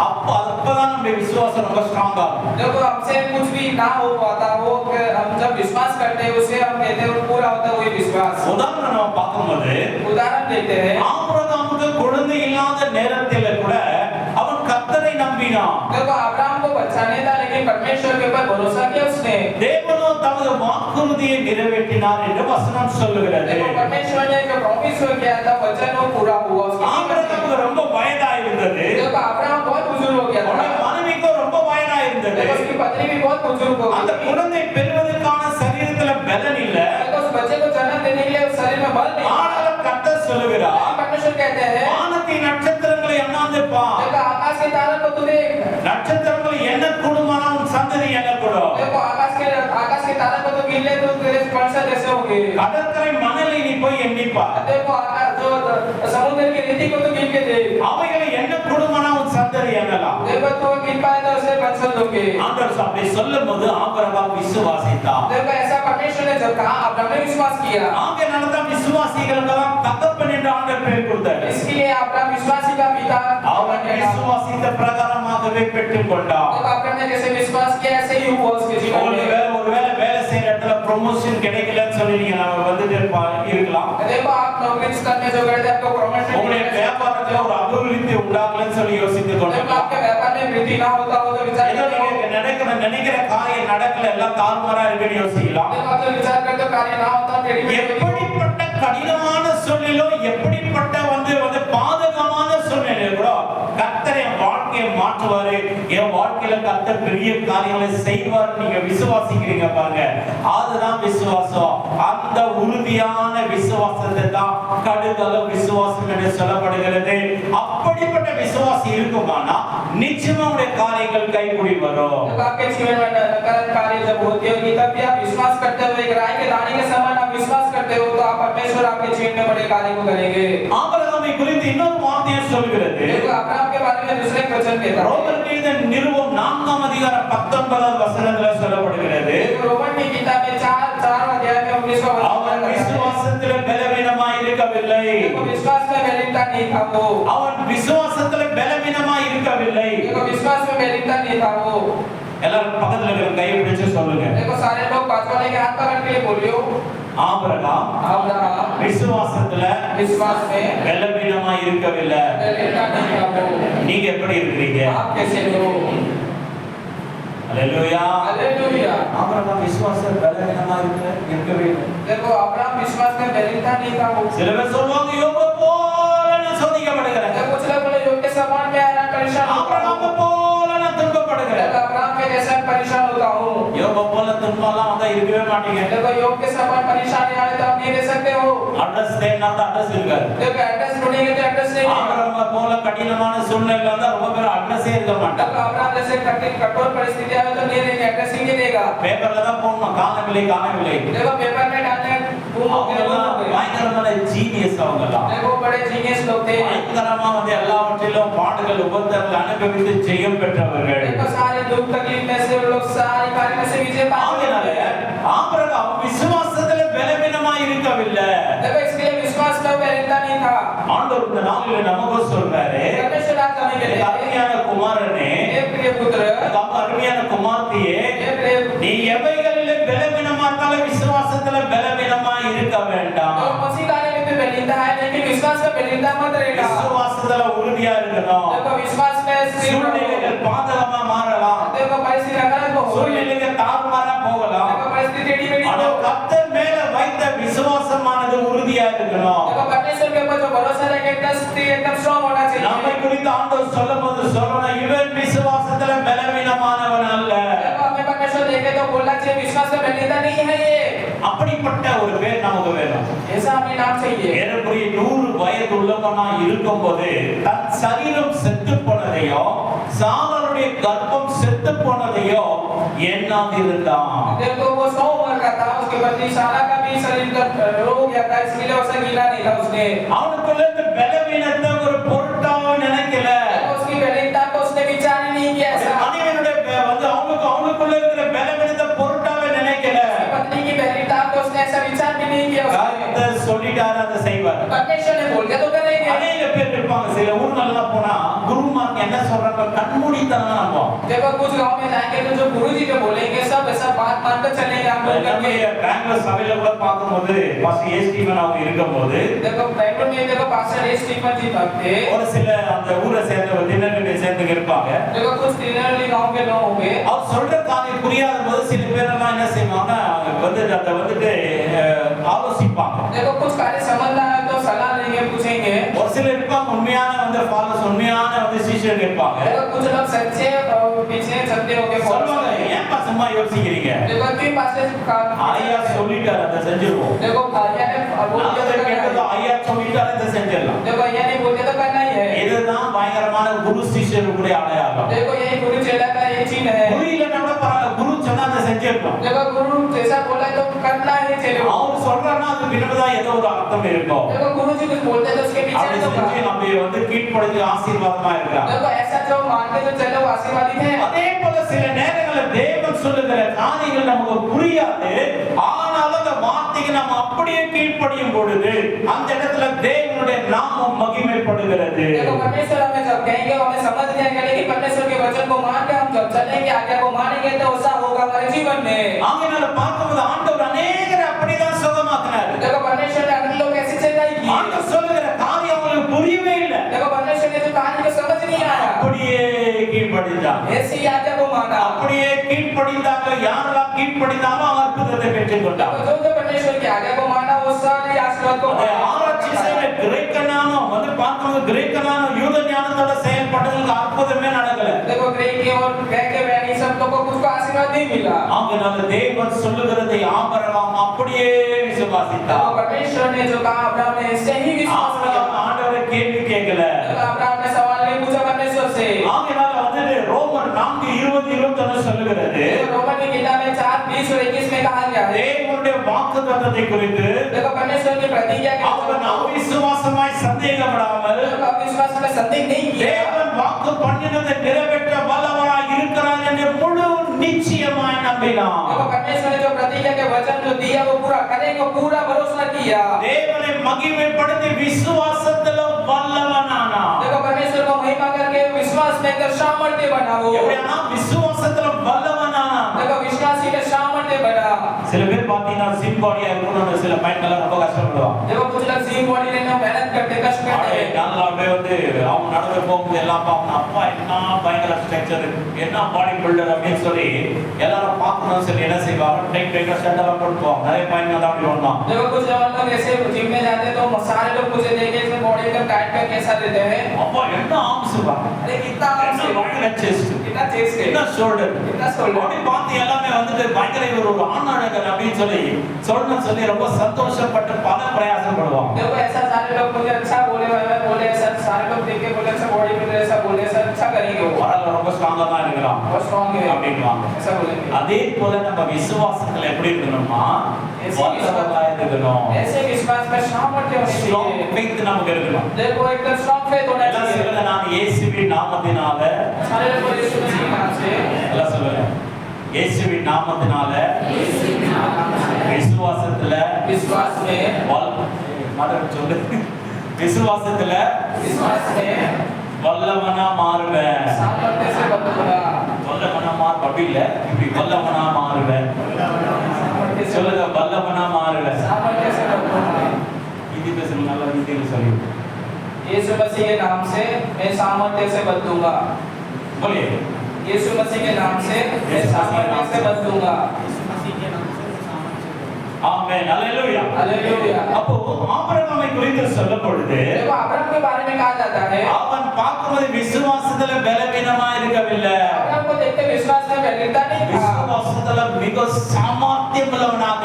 அப்பதான் நம்ம விசுவாசம் ரொம்ப ஸ்ட்ராங்கா இருக்கும். देखो हमसे कुछ भी ना हो पाता हो, हम जब विश्वास करते हैं उसे हम कहते हैं पूरा होता है वही विश्वास। உதாரணம் நம்ம பார்க்கும்போது उदाहरण देखते हैं, ஆபிரகாமுக்கு குழந்தை இல்லாத நேரத்தில் கூட அவன் கர்த்தரை நம்பினான். देखो अब्राहम को बच्चा नहीं था, लेकिन परमेश्वर के ऊपर भरोसा किया उसने। தேவனோ தமது வாக்குறுதியை நிறைவேற்றினார் என்று வசனம் சொல்லுகிறது. देखो परमेश्वर ने जो प्रॉमिस किया था वचन वो पूरा हुआ। ஆபிரகாமுக்கு ரொம்ப வயதா இருந்தது, देखो अब्राहम बहुत बुजुर्ग हो गया था, மனைவிக்கு ரொம்ப வயதா இருந்தது, देखो उसकी पत्नी भी बहुत बुजुर्ग हो அந்த गई। குழந்தை பெறுவதற்கான சரீரத்துல பலன் இல்ல, देखो उस बच्चे को जन्म देने के लिए उस शरीर में बल नहीं। ஆனாலும் கர்த்தர் சொல்லுகிறார், परमेश्वर कहते हैं, வானத்தின் நட்சத்திரங்களை எண்ணாந்து பார், देखो आकाश के तारों को तू देख, நட்சத்திரங்களை எண்ணக்கூடுமான உன் சந்ததி எண்ணக்கூடும், देखो आकाश के तारों को तू गिन ले तो तेरे स्पर्श कैसे होंगे। கடற்கரை மணலை நீ போய் எண்ணிப்பார், देखो आकाश जो समुद्र की रेती को तू गिन के देख, அவைகளை எண்ணக்கூடுமான உன் சந்ததி எண்ணலாம். देखो तू गिन पाए तो उसे वंशज होंगे। ஆண்டவர் அப்படி சொல்லும்போது ஆபிரகாம் விசுவாசித்தான். देखो ऐसा परमेश्वर ने जब कहा अब्राहम ने विश्वास किया, ஆக நடந்த விசுவாசிகளுக்கெல்லாம் தகப்பன் என்று ஆண்டவர் பெயர் கொடுத்தார். इसलिए अब्राहम विश्वासी का पिता। அவன் விசுவாசித்த பிரகாரமாகவே பெற்றுக் கொண்டான். देखो अब्राहम ने जैसे विश्वास किया ऐसे ही हुआ उसके जीवन में। ஒருவேளை வேலை செய்யற இடத்துல ப்ரொமோஷன் கிடைக்கலன்னு சொல்லி நீங்க நாம வந்துட்டு இருக்கலாம். देखो आप नौकरी स्थल में जो गए थे आपको प्रमोशन, உங்களுடைய வியாபாரத்துல ஒரு அபிவிருத்தி உண்டாகலன்னு சொல்லி யோசித்துக் देखो கொண்டிருக்கலாம். आपके व्यापार में वृद्धि ना होता हो तो विचार ஏதோ करते हो, நீங்க நினைக்கிற காரியம் நடக்கல, எல்லாம் தாறுமாறா இருக்குன்னு யோசிக்கலாம். देखो आप जो विचार करते हो कार्य ना होता எப்படிப்பட்ட கடினமான சூழ்நிலையோ, எப்படிப்பட்ட பாதகமான சூழ்நிலையோ கூட கர்த்தர் என் வாழ்க்கையை மாற்றுவாரு, என் வாழ்க்கையில கர்த்தர் பெரிய காரியங்களை செய்வார் நீங்க விசுவாசிக்கிறீங்க பாருங்க, அதுதான் விசுவாசம். அந்த உறுதியான விசுவாசத்தை தான் கடுகள விசுவாசம் என்று சொல்லப்படுகிறது. அப்படிப்பட்ட விசுவாசி இருக்குமானா நிச்சயமா உடைய காரியங்கள் கைகூடி வரும். जब आपके जीवन में नकारात्मक कार्य जब होते होगी तब भी आप विश्वास करते हो, एक राय के दाने के समान आप विश्वास करते हो तो आप परमेश्वर आपके जीवन में बड़े कार्य को करेंगे। ஆபிரகாமை குறித்து இன்னொரு வார்த்தையை சொல்கிறது. देखो अब्राहम के बारे में दूसरे वचन कहता है, ரோமர் எழுதின நிருபம் 4 அதிகாரம் 19 வசனத்துல சொல்லப்படுகிறது. रोमन की किताब में 4 अध्याय में 19वां அவன் वचन है, விசுவாசத்துல பலவீனமாய் இருக்கவில்லை, देखो विश्वास में बेलिकता नहीं था वो, அவன் விசுவாசத்துல பலவீனமாய் இருக்கவில்லை. देखो विश्वास में बेलिकता नहीं था वो। எல்லாரும் பக்கத்துல இருக்கிற கையை பிடிச்சு சொல்லுங்க, देखो सारे लोग बाजू वाले के हाथ पकड़ के बोलियो, ஆபிரகாம் अब्राहम விசுவாசத்துல विश्वास में பலவீனமாய் இருக்கவில்லை. बेलिकता नहीं था वो। நீங்க எப்படி இருக்கிறீங்க? आप कैसे हो? அல்லேலூயா. हालेलुया। ஆபிரகாம் விசுவாசம் பலவீனமா இருக்கவே இல்லை. देखो अब्राहम विश्वास में बलहीनता नहीं था वो। சில பேர் சொல்லுவாங்க யோபு போல நான் சோதிக்கப்படுகிறேன், कुछ लोग बोले योग के समान में आना परेशान होता ஆபிரகாம் हूँ। போல நான் துன்பப்படுகிறேன். देखो अब्राहम के जैसा परेशान होता हूँ। யோபு போல துன்பம்லாம் வந்தா இருக்கவே மாட்டீங்க. देखो योग के समान परेशानी आए तो आप नहीं रह सकते हो। அட்ரஸ் தேடினா தான் அட்ரஸ் இருக்காது. देखो एड्रेस ढूंढेंगे तो एड्रेस नहीं मिलेगा। ஆபிரகாம் போல கடினமான சூழ்நிலை வந்தா ரொம்ப பேர் அட்ரஸே இருக்க மாட்டாங்க. देखो अब्राहम जैसे कठोर परिस्थिति आए तो नहीं रहेंगे, एड्रेस ही नहीं देगा। பேப்பர்ல தான் போடணும், காணவில்லை காணவில்லை. देखो पेपर में डालने गुम हो गए, गुम हो गए। பயங்கரமான ஜீனியஸ் அவங்கலாம். देखो बड़े जीनियस लोग थे। பயங்கரமா வந்து எல்லாவற்றிலும் பாடுகள் உபத்திரவங்கள் அனுபவித்து ஜெயம் பெற்றவர்கள். देखो सारे दुख तकलीफ में से वो लोग सारी कार्य में से विजय ஆகையால पाते। ஆபிரகாம் விசுவாசத்துல பலவீனமா இருக்கவில்லை. देखो इसके लिए विश्वास में बलहीनता नहीं था। ஆண்டவர் இந்த நாளிலே நமக்கு சொல்றாரு, परमेश्वर आज हमें कहते हैं, அருமையான குமாரனே, हे प्रिय पुत्र, அருமையான குமார்த்தியே, हे प्रिय நீ எவைகளிலே பலவீனமா இருந்தாலும் விசுவாசத்துல பலவீனமா இருக்க வேண்டாம். तो मसीह कार्य में भी बलहीनता है, लेकिन विश्वास में बलहीनता मत रहना। விசுவாசத்துல உறுதியா இருக்கணும். देखो विश्वास में स्थिर रहो। சூழ்நிலைகள் பாதகமா மாறலாம், देखो परिस्थिति नकारात्मक हो, சூழ்நிலைகள் தாறுமாறா போகலாம். देखो परिस्थिति टेढ़ी-मेढ़ी ஆனா हो। கர்த்தர் மேல வைத்த விசுவாசமானது உறுதியா இருக்கணும். देखो परमेश्वर के ऊपर जो भरोसा रखे एकदम स्ट्रांग होना நம்மை चाहिए। குறித்து ஆண்டவர் சொல்லும்போது சொல்லணும், இவன் விசுவாசத்துல பலவீனமானவன் அல்ல. देखो हमें परमेश्वर देखे तो बोलना चाहिए विश्वास में बलहीनता नहीं है ये। அப்படிப்பட்ட ஒரு பேர் நமக்கு வேணும். ऐसा हमें नाम चाहिए। ஏறக்குறைய 100 வயது உள்ளவனா இருக்கும்போது தன் சரீரம் செத்து போனதையோ சாலனுடைய கர்ப்பம் செத்து போனதையோ எண்ணாதிருந்தான். देखो वो 100 उम्र का था, उसके पत्नी सारा का भी शरीर का रोग या था, इसलिए उसका गीला नहीं था उसने। அவனுக்குள்ள இந்த பலவீனத்தை ஒரு பொருட்டாவே நினைக்கல. देखो उसकी बलहीनता को उसने विचार ही नहीं किया ऐसा। மனைவியுடைய வந்து அவனுக்குள்ள இருக்கிற பலவீனத்தை பொருட்டாவே நினைக்கல. पत्नी की बलहीनता को उसने ऐसा विचार भी नहीं किया उसने। கர்த்தர் சொல்லிட்டாரு அதை செய்வார். परमेश्वर ने बोल दिया तो करेंगे। அநேக பேர் இருப்பாங்க, சில ஊர்களெல்லாம் போனா குருமார்ங்க என்ன சொல்றாங்க கண்மூடித்தனமா நம்புவோம். देखो कुछ गांव में जाएंगे तो जो गुरुजी जो बोलेंगे सब ऐसा बात मानकर चलेंगे हम लोग करके। பெங்களூர் சபையில கூட பார்க்கும்போது பாஸ்டர் ஏ ஸ்டீவன் அவங்க இருக்கும்போது देखो बेंगलुरु में देखो पास्टर ए स्टीफन जी थे। ஒரு சில அந்த ஊரை சேர்ந்த தினங்களை சேர்ந்து இருப்பாங்க. देखो कुछ तिरुनेलवेली गांव के लोग होंगे। அவர் சொல்ற காரியம் புரியாத போது சில பேர் எல்லாம் என்ன செய்வாங்கன்னா வந்து அதை வந்துட்டு ஆலோசிப்பாங்க. देखो कुछ कार्य समझना है तो सलाह लेंगे, पूछेंगे। ஒரு சில இருப்பாங்க உண்மையான வந்து ஃபாலோஸ், உண்மையான வந்து சீஷர்கள் இருப்பாங்க. देखो कुछ लोग सच्चे पीछे चलते होंगे சொல்லுவாங்க, ஏன்பா சும்மா யோசிக்கிறீங்க, देखो कि पास्टर ஐயா சொல்லிட்டாரு அதை செஞ்சிருவோம். देखो भैया ने बोल दिया तो करना கேட்டதோ है। ஐயா சொல்லிட்டாரு அதை செஞ்சிடலாம். देखो भैया ने बोल दिया तो करना ही है। இதுதான் பயங்கரமான குரு சிஷ்யர்களுடைய அடையாளம். देखो यही गुरु चेला का ये चीज है। குரு இல்லைன்னா கூட பரவாயில்ல, குரு சொன்னா அதை செஞ்சிருப்போம். देखो गुरु जैसा बोला तो करना ही चले। அவர் சொல்றாருன்னா அது பின்னதான் ஏதோ ஒரு அர்த்தம் இருக்கும். देखो गुरु जी कुछ बोलते हैं तो उसके அப்படி पीछे तो செஞ்சு நம்ம வந்து கீழ்ப்படிஞ்சு ஆசீர்வாதமா இருக்கலாம். देखो ऐसा जो मान के जो चलो वो आशीर्वादी है। அதே போல சில நேரங்களில் தேவன் சொல்லுகிற காரியங்கள் நமக்கு புரியாது, ஆனாலும் அந்த வார்த்தைக்கு நம்ம அப்படியே கீழ்ப்படியும் பொழுது அந்த இடத்துல தேவனுடைய நாமம் மகிமைப்படுகிறது. देखो परमेश्वर हमें जब कहेंगे हमें समझ नहीं आएगा, लेकिन परमेश्वर के वचन को मान के हम जब चलेंगे आज्ञा को मानेंगे तो ऐसा होगा हमारे जीवन में। ஆகையால பார்க்கும்போது ஆண்டவர் அநேகரை அப்படிதான் சுகமாக்கினார். देखो परमेश्वर ने अन्य लोग कैसे चेताई की। ஆண்டவர் சொல்லுகிற காரியம் அவங்களுக்கு புரியவே இல்லை, देखो परमेश्वर ने जो कहानी को समझ नहीं आया, அப்படியே கீழ்ப்படிந்தாங்க. ऐसी आज्ञा को माना। அப்படியே கீழ்ப்படிந்தாங்க. யாரெல்லாம் கீழ்ப்படிந்தாலும் அவர் அற்புதத்தை பெற்றுக்கொண்டாங்க. जो जो परमेश्वर की आज्ञा को माना वो सारी आशीर्वाद को அதை ஆராய்ச்சி செய்த கிரேக்கனானும் வந்து பார்க்கும்போது கிரேக்கனானும் யூத ஞானத்தோட செயல்பட்டவங்களுக்கு அற்புதமே நடக்கல. देखो ग्रीक के और ग्रीक के व्यानी सब लोगों को कुछ आशीर्वाद नहीं मिला। ஆகையால தேவன் சொல்லுகிறதை ஆபிரகாம் அப்படியே விசுவாசித்தார். देखो परमेश्वर ने जो कहा अब्राहम ने ऐसे ही विश्वास किया। ஆண்டவரை கேள்வி கேட்கல. देखो अब्राहम ने सवाल नहीं पूछा परमेश्वर से। ஆகையால வந்து ரோமர் 4:20-21 சொல்லுகிறது, रोमन की किताब में 4:20 और 21 में कहा गया है। தேவனுடைய வாக்குத்தத்தத்தை குறித்து देखो परमेश्वर की प्रतिज्ञा के அவர் அவிசுவாசமாய் சந்தேகப்படாமல் विश्वास में संदेह नहीं किया। தேவன் வாக்கு பண்ணினதை நிறைவேற்ற வல்லவராய் இருக்கிறார் என்று முழு நிச்சயமாய் நம்பினார். देखो परमेश्वर ने जो प्रतिज्ञा के वचन जो दिया वो पूरा करेंगे, पूरा भरोसा किया। தேவனை மகிமைப்படுத்தி விசுவாசத்தில் வல்லவனானார். देखो परमेश्वर को महिमा करके विश्वास में कर सामर्थ्य बनाओ। எப்படின்னா விசுவாசத்தில் வல்லவனானார். देखो विश्वासी के सामर्थ्य बना। சில பேர் பேர் பாத்தீங்கன்னா சிம் பாடியா இருக்கணும்னு சில பையன்கள் ரொம்ப கஷ்டப்படுவாங்க. देखो कुछ लोग स्लिम बॉडी लेने में मेहनत करते कष्ट करते हैं நல்லா அப்படியே வந்து அவங்க நடந்து போகும்போது எல்லாம் பார்க்கணும், அப்பா என்ன பயங்கர ஸ்ட்ரக்சர், என்ன பாடி பில்டர் அப்படின்னு சொல்லி எல்லாரும் பார்க்கணும் சொல்லி என்ன செய்வாங்க, டைட் டைட்டா ஷர்ட் எல்லாம் போட்டு போவாங்க. நிறைய பையன்கள் தான் அப்படி பண்ணாங்க. देखो कुछ लोग ऐसे जिम में जाते तो सारे लोग मुझे देखे इसमें बॉडी एकदम टाइट करके ऐसा देते हैं அப்பா என்ன ஆர்ம்ஸ் பா, अरे कितना என்ன பயங்கர செஸ்ட், कितना चेस्ट என்ன ஷோல்டர், कितना शोल्डर அப்படி பார்த்து எல்லாமே வந்துட்டு பயங்கர இவர் ஒரு ஆண் அழகர் அப்படின்னு சொல்லி சொல்லணும்னு சொல்லி ரொம்ப சந்தோஷப்பட்டு பல பிரயாசம் படுவாங்க. देखो ऐसा सारे लोग मुझे अच्छा बोले बोले ऐसा सारे लोग देख के बोले ऐसा बॉडी बिल्डर ऐसा बोले ऐसा अच्छा करेंगे वो பரவாயில்ல ரொம்ப ஸ்ட்ராங்கா தான் இருக்கிறான் बहुत स्ट्रांग है அப்படின்வாங்க. ऐसा बोलेंगे அதே போல நம்ம விசுவாசத்துல எப்படி இருக்கணும்னா வல்லவர்களா இருக்கணும். ऐसे विश्वास में सामर्थ्य होनी ஸ்ட்ராங் चाहिए ஃபெய்த் நமக்கு இருக்கணும். देखो एकदम स्ट्रांग फेथ होना எல்லாம் चाहिए சொல்லுங்க, நான் இயேசுவின் நாமத்தினால, सारे लोग यीशु मसीह के नाम से எல்லாம் சொல்லுங்க, இயேசுவின் நாமத்தினால விசுவாசத்துல विश्वास में மதம் சொல்லு, விசுவாசத்துல विश्वास में வல்லவனா மாறுவேன். सामर्थ्य से बदलूंगा வல்லவனா மாறு அப்படி இல்ல, இப்படி வல்லவனா மாறுவேன். सामर्थ्य से சொல்லுங்க, வல்லவனா மாறுவேன். सामर्थ्य से बदलूंगा இது பேசுங்க, நல்லா ஹிந்தியில் சொல்லி यीशु मसीह के नाम से मैं सामर्थ्य से बदलूंगा बोलिए, यीशु मसीह के नाम से मैं सामर्थ्य से बदलूंगा ஆமென், அல்லேலூயா. हालेलुया அப்போ ஆபிரகாமை குறித்து சொல்லும் பொழுது देखो अब्राहम के बारे में कहा जाता है அவன் பார்க்கும்போது விசுவாசத்துல பலவீனமா இருக்கவில்லை, अब्राहम को देखते विश्वास में बलहीनता नहीं था விசுவாசத்துல மிக சாமர்த்தியம் உள்ளவனாக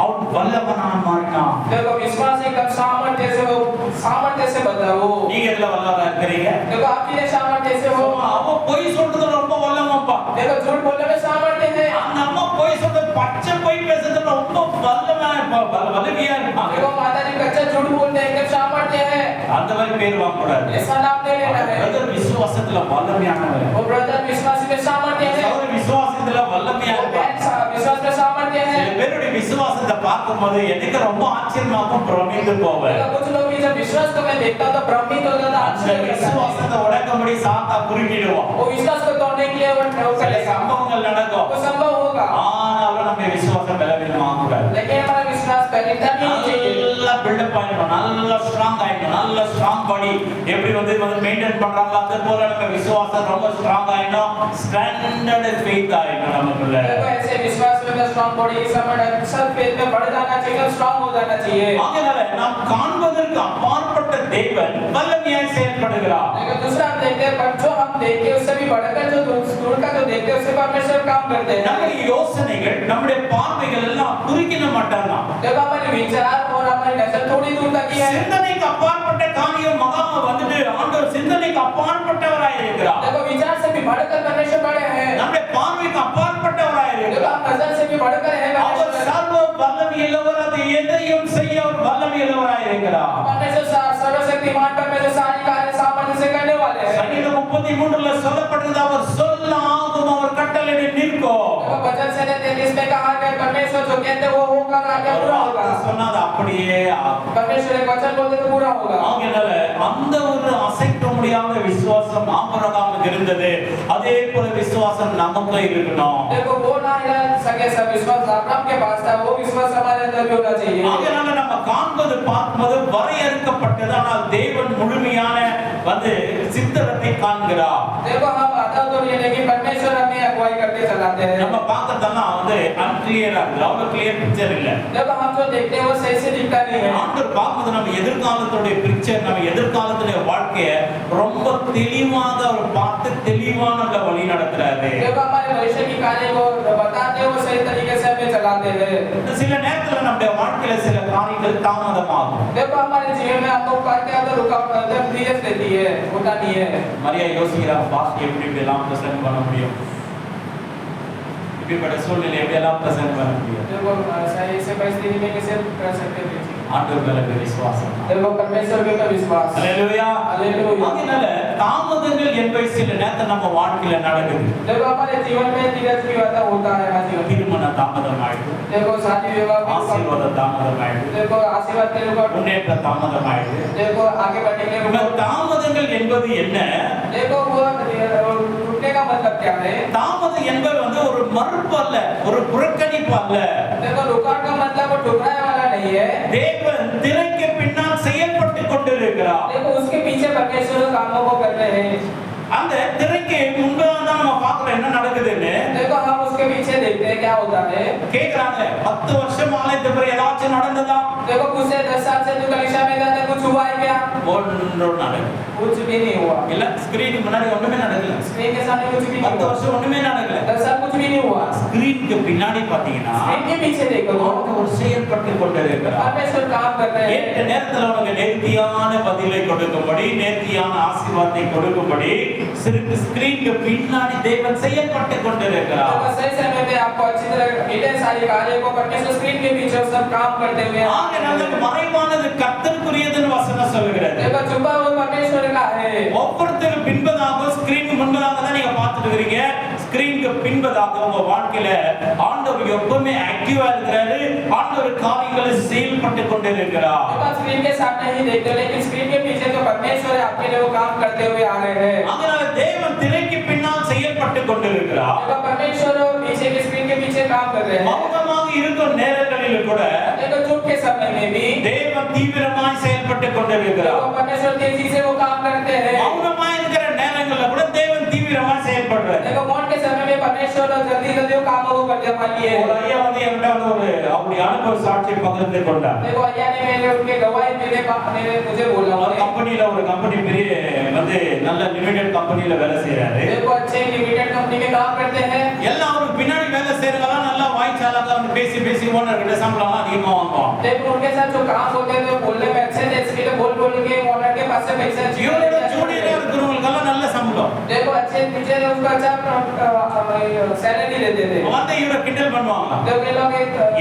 அவன் வல்லவனாக மாறினான். देखो विश्वास एकदम सामर्थ्य से बदला वो நீங்க எதுல வல்லவனா இருக்கிறீங்க? देखो आप कितने सामर्थ्य से हो அவன் பொய் சொல்றதுல ரொம்ப வல்லவன்ப்பா. देखो झूठ बोलने में सामर्थ्य है அந்த அம்மா பொய் சொல்றது, பச்சை பொய் பேசுறதுல ரொம்ப வல்லமையா இருப்பாங்க. देखो माता जी कच्चा झूठ बोलते हैं एकदम सामर्थ्य है அந்த மாதிரி பேர் வாங்க கூடாது. ऐसा नाम नहीं लेना है பிரதர் விசுவாசத்துல வல்லமையானவர், वो ब्रदर विश्वास में सामर्थ्य है சகோதரி விசுவாசத்துல வல்லமையா वो இருப்பாங்க. बहन विश्वास में सामर्थ्य है சில பேருடைய விசுவாசத்தை பார்க்கும்போது எனக்கு ரொம்ப ஆச்சரியமாகவும் பிரமித்து போவேன். देखो कुछ लोग जब विश्वास को मैं देखता हूं तो भ्रमित हो जाता அந்த आश्चर्य होता है விசுவாசத்தை உடைக்கும்படி சாத்தா குறுக்கிடுவான். वो विश्वास को तोड़ने के लिए वो சில करेगा சம்பவங்கள் நடக்கும், वो संभव होगा ஆனாலும் நம்ம விசுவாசம் பலவீனமாக கூடாது. लेकिन हमारा विश्वास बलहीनता नहीं चाहिए நல்லா பில்டப் ஆயிடும், நல்லா ஸ்ட்ராங் ஆயிடும், நல்ல ஸ்ட்ராங் பாடி எப்படி வந்து மெயின்டைன் பண்றாங்களோ அதே போல நம்ம விசுவாசம் ரொம்ப ஸ்ட்ராங் ஆயிடும், ஸ்டாண்டர்ட் ஃபெய்த் ஆயிடும் நமக்குள்ள. देखो ऐसे विश्वास में स्ट्रांग बॉडी के समय सब फेथ में बढ़ जाना चाहिए स्ट्रांग हो जाना चाहिए ஆகையால நாம் காண்பதற்கு அப்பாற்பட்ட தேவன் வல்லமையாய் செயல்படுகிறார். लेकिन दूसरा हम देखते हैं पर जो हम देखते हैं उससे भी बढ़कर जो दूर का जो देखते हैं उससे परमेश्वर काम करते हैं நம்முடைய யோசனைகள் நம்முடைய பார்வைகள் எல்லாம் குறுக்கிட மாட்டாங்க. देखो हमारे विचार और हमारी नजर थोड़ी दूर तक ही है சிந்தனைக்கு அப்பாற்பட்ட காரியம் மகாம வந்துட்டு ஆண்டவர் சிந்தனைக்கு அப்பாற்பட்டவராய் இருக்கிறார். देखो विचार से भी बढ़कर परमेश्वर बड़े हैं நம்முடைய பார்வைக்கு அப்பாற்பட்டவராய் देखो இருக்கிறார். हम नजर से भी बढ़कर है அவர் சர்வ வல்லமையுள்ளவர், அது எதையும் செய்ய அவர் வல்லமையுள்ளவராய் இருக்கிறார். परमेश्वर सर्वशक्तिमान परमेश्वर सारी कार्य सामर्थ्य से करने वाले हैं சங்கீதம் 33ல சொல்லப்பட்டது, அவர் சொல்ல ஆகும், அவர் கட்டளையிட நிற்கும். देखो वचन से 33 में कहा गया परमेश्वर जो कहते हैं वो होगा आगे पूरा होगा சொன்னது அப்படியே ஆகும். परमेश्वर एक वचन बोलते तो पूरा होगा ஆகையால அந்த ஒரு அசைக்க முடியாத விசுவாசம் ஆபிரகாமுக்கு இருந்தது, அதே போல விசுவாசம் நமக்கு இருக்கணும். देखो वो ना हिला सके सब विश्वास अब्राहम के पास था वो विश्वास हमारे अंदर भी होना चाहिए ஆகையால நம்ம காண்பது பார்க்கும்போது வரையறுக்கப்பட்டது, ஆனால் தேவன் முழுமையான வந்து சித்திரத்தை காண்கிறார். देखो हम आता तो ये नहीं कि परमेश्वर हमें अगुवाई करके चलाते हैं நம்ம பார்க்கறதெல்லாம் வந்து அன்கிளியரா இருக்கு, அவ்வளவு கிளியர் பிக்சர் இல்ல. देखो हम जो देखते हैं वो सही से दिखता नहीं है ஆண்டவர் பார்க்கும்போது நம்ம எதிர்காலத்துடைய பிக்சர், நம்ம எதிர்காலத்துடைய வாழ்க்கைய ரொம்ப தெளிவாக அவர் பார்த்து தெளிவான வழி நடத்துறாரு. देखो हमारे भविष्य की कार्य को बताते हैं वो सही तरीके से हमें चलाते हैं சில நேரத்துல நம்முடைய வாழ்க்கையில சில காரியங்கள் தாமதமாகும். देखो हमारे जीवन में हमको कार्य के अंदर रुकावट अंदर धीरज देती है होता नहीं है மரியா யோசிக்கிறாங்க, பாஸ்ட் எப்படி எல்லாம் பிரசன்ட் பண்ண முடியும், இப்படிப்பட்ட சூழ்நிலை எப்படி எல்லாம் பிரசன்ட் பண்ண முடியும். देखो सही से परिस्थिति में कैसे कर सकते हैं ஆண்டவர் மேல விசுவாசம். देखो परमेश्वर के ऊपर विश्वास ஹalleluya. हालेलुया அதனால தாமதங்கள் என்பது சில நேரத்துல நம்ம வாழ்க்கையில நடக்குது. देखो हमारे जीवन में धीरज की वादा होता है हमारे जीवन में திருமண தாமதம் ஆயிடுது, देखो शादी विवाह ஆசீர்வாத தாமதம் ஆயிடுது, देखो आशीर्वाद के ऊपर முன்னேற்ற தாமதம் ஆயிடுது. देखो आगे बढ़ने के இந்த ऊपर தாமதங்கள் என்பது என்ன? देखो वो टूटने का मतलब क्या है? தாமதம் என்பது வந்து ஒரு மறுப்பு அல்ல, ஒரு புறக்கணிப்பு அல்ல. देखो रुकावट का मतलब वो ठुकराने वाला नहीं है. தேவன் திரைக்கு பின்னால் செயல்பட்டு கொண்டிருக்கிறார். देखो उसके पीछे परमेश्वर कामों को कर रहे हैं. அந்த திரைக்கு முன்பாக தான் நம்ம பார்க்கிறோம் என்ன நடக்குதுன்னு. देखो हम उसके पीछे देखते हैं क्या होता है. கேக்குறாங்க 10 வருஷம் ஆலயத்து பிறகு ஏதாச்சும் நடந்ததா? देखो कुछ से 10 साल से तू कलीसिया में जाता है, कुछ हुआ है क्या? ஒன்றும் நடக்கல. कुछ भी नहीं हुआ. இல்ல ஸ்கிரீனுக்கு முன்னாடி ஒண்ணுமே நடக்கல. स्क्रीन के सामने कुछ भी नहीं 10 हुआ. வருஷம் ஒண்ணுமே நடக்கல. 10 साल कुछ भी नहीं हुआ. ஸ்கிரீனுக்கு பின்னாடி பாத்தீங்கன்னா स्क्रीन के पीछे देखो ஒரு செயல்பட்டு கொண்டிருக்கிறார். परमेश्वर काम कर रहे हैं. ஏற்ற நேரத்துல உனக்கு நேர்த்தியான பதிலை கொடுக்கும்படி, நேர்த்தியான ஆசீர்வாதத்தை கொடுக்கும்படி ஸ்கிரீனுக்கு பின்னாடி தேவன் செயல்பட்டு கொண்டிருக்கிறார். तो सही समय पे आपको अच्छी तरह ढेर सारी कार्यों को परमेश्वर स्क्रीन के पीछे सब काम करते हुए ஆக நமக்கு மறைவானது கர்த்தருக்குரியதுன்னு வசனம் சொல்லுகிறது. देखो छुपा हुआ परमेश्वर का है. ஒவ்வொருத்தருக்கு பின்பதாக ஸ்கிரீனுக்கு முன்பதாக தான் நீங்க பார்த்துட்டு இருக்கீங்க. ஸ்கிரீனுக்கு பின்பதாக உங்க வாழ்க்கையில ஆண்டவர் எப்பவுமே ஆக்டிவா இருக்கிறாரு. ஆண்டவர் காரியங்களை செயல்பட்டு கொண்டிருக்கிறார். देखो स्क्रीन के सामने ही देखते हो, लेकिन स्क्रीन के पीछे तो परमेश्वर आपके लिए वो काम करते हुए आ रहे हैं. அதனால தேவன் திரைக்கு பின்னால் செயல்பட்டு கொண்டிருக்கிறார். देखो परमेश्वर पीछे के स्क्रीन के पीछे काम कर रहे हैं. மௌனமாக இருக்கும் நேரங்களில் கூட देखो चुप के समय में भी தேவன் தீவிரமாய் செயல்பட்டு கொண்டிருக்கிறார். देखो परमेश्वर तेजी से वो काम करते हैं. மௌனமாய் இருக்கிற நேரங்களில் கூட தேவன் தீவிரமாய் செயல்படுறார். देखो मौन के समय में परमेश्वर जल्दी जल्दी वो काम वो करते हैं. ஒரு ஐயா வந்து என்கிட்ட வந்து ஒரு அப்படி அனுபவ சாட்சியை பகிர்ந்து கொண்டார். देखो अय्या ने मेरे उनके गवाही मुझे बोला. ஒரு கம்பெனில ஒரு கம்பெனி பெரிய வந்து நல்ல லிமிடெட் கம்பெனில வேலை செய்யறாரு. देखो अच्छे लिमिटेड कंपनी में काम करते हैं. எல்லாம் அவருக்கு பின்னாடி வேலை செய்யறவங்க நல்லா வாய்ச்சாலாக வந்து பேசி பேசி ஓனர் கிட்ட சம்பளம் அதிகமா வாங்குவாங்க. देखो उनके साथ जो काम होते हैं तो बोलने में अच्छे थे, इसके लिए बोल के ओनर के पास से पैसा இவரோட ஜூனியரா இருக்கிறவங்களுக்கு எல்லாம் நல்ல சம்பளம். देखो अच्छे टीचर है उसको अच्छा सैलरी देते थे. வந்து இவரை கிண்டல் பண்ணுவாங்க. देखो ये लोग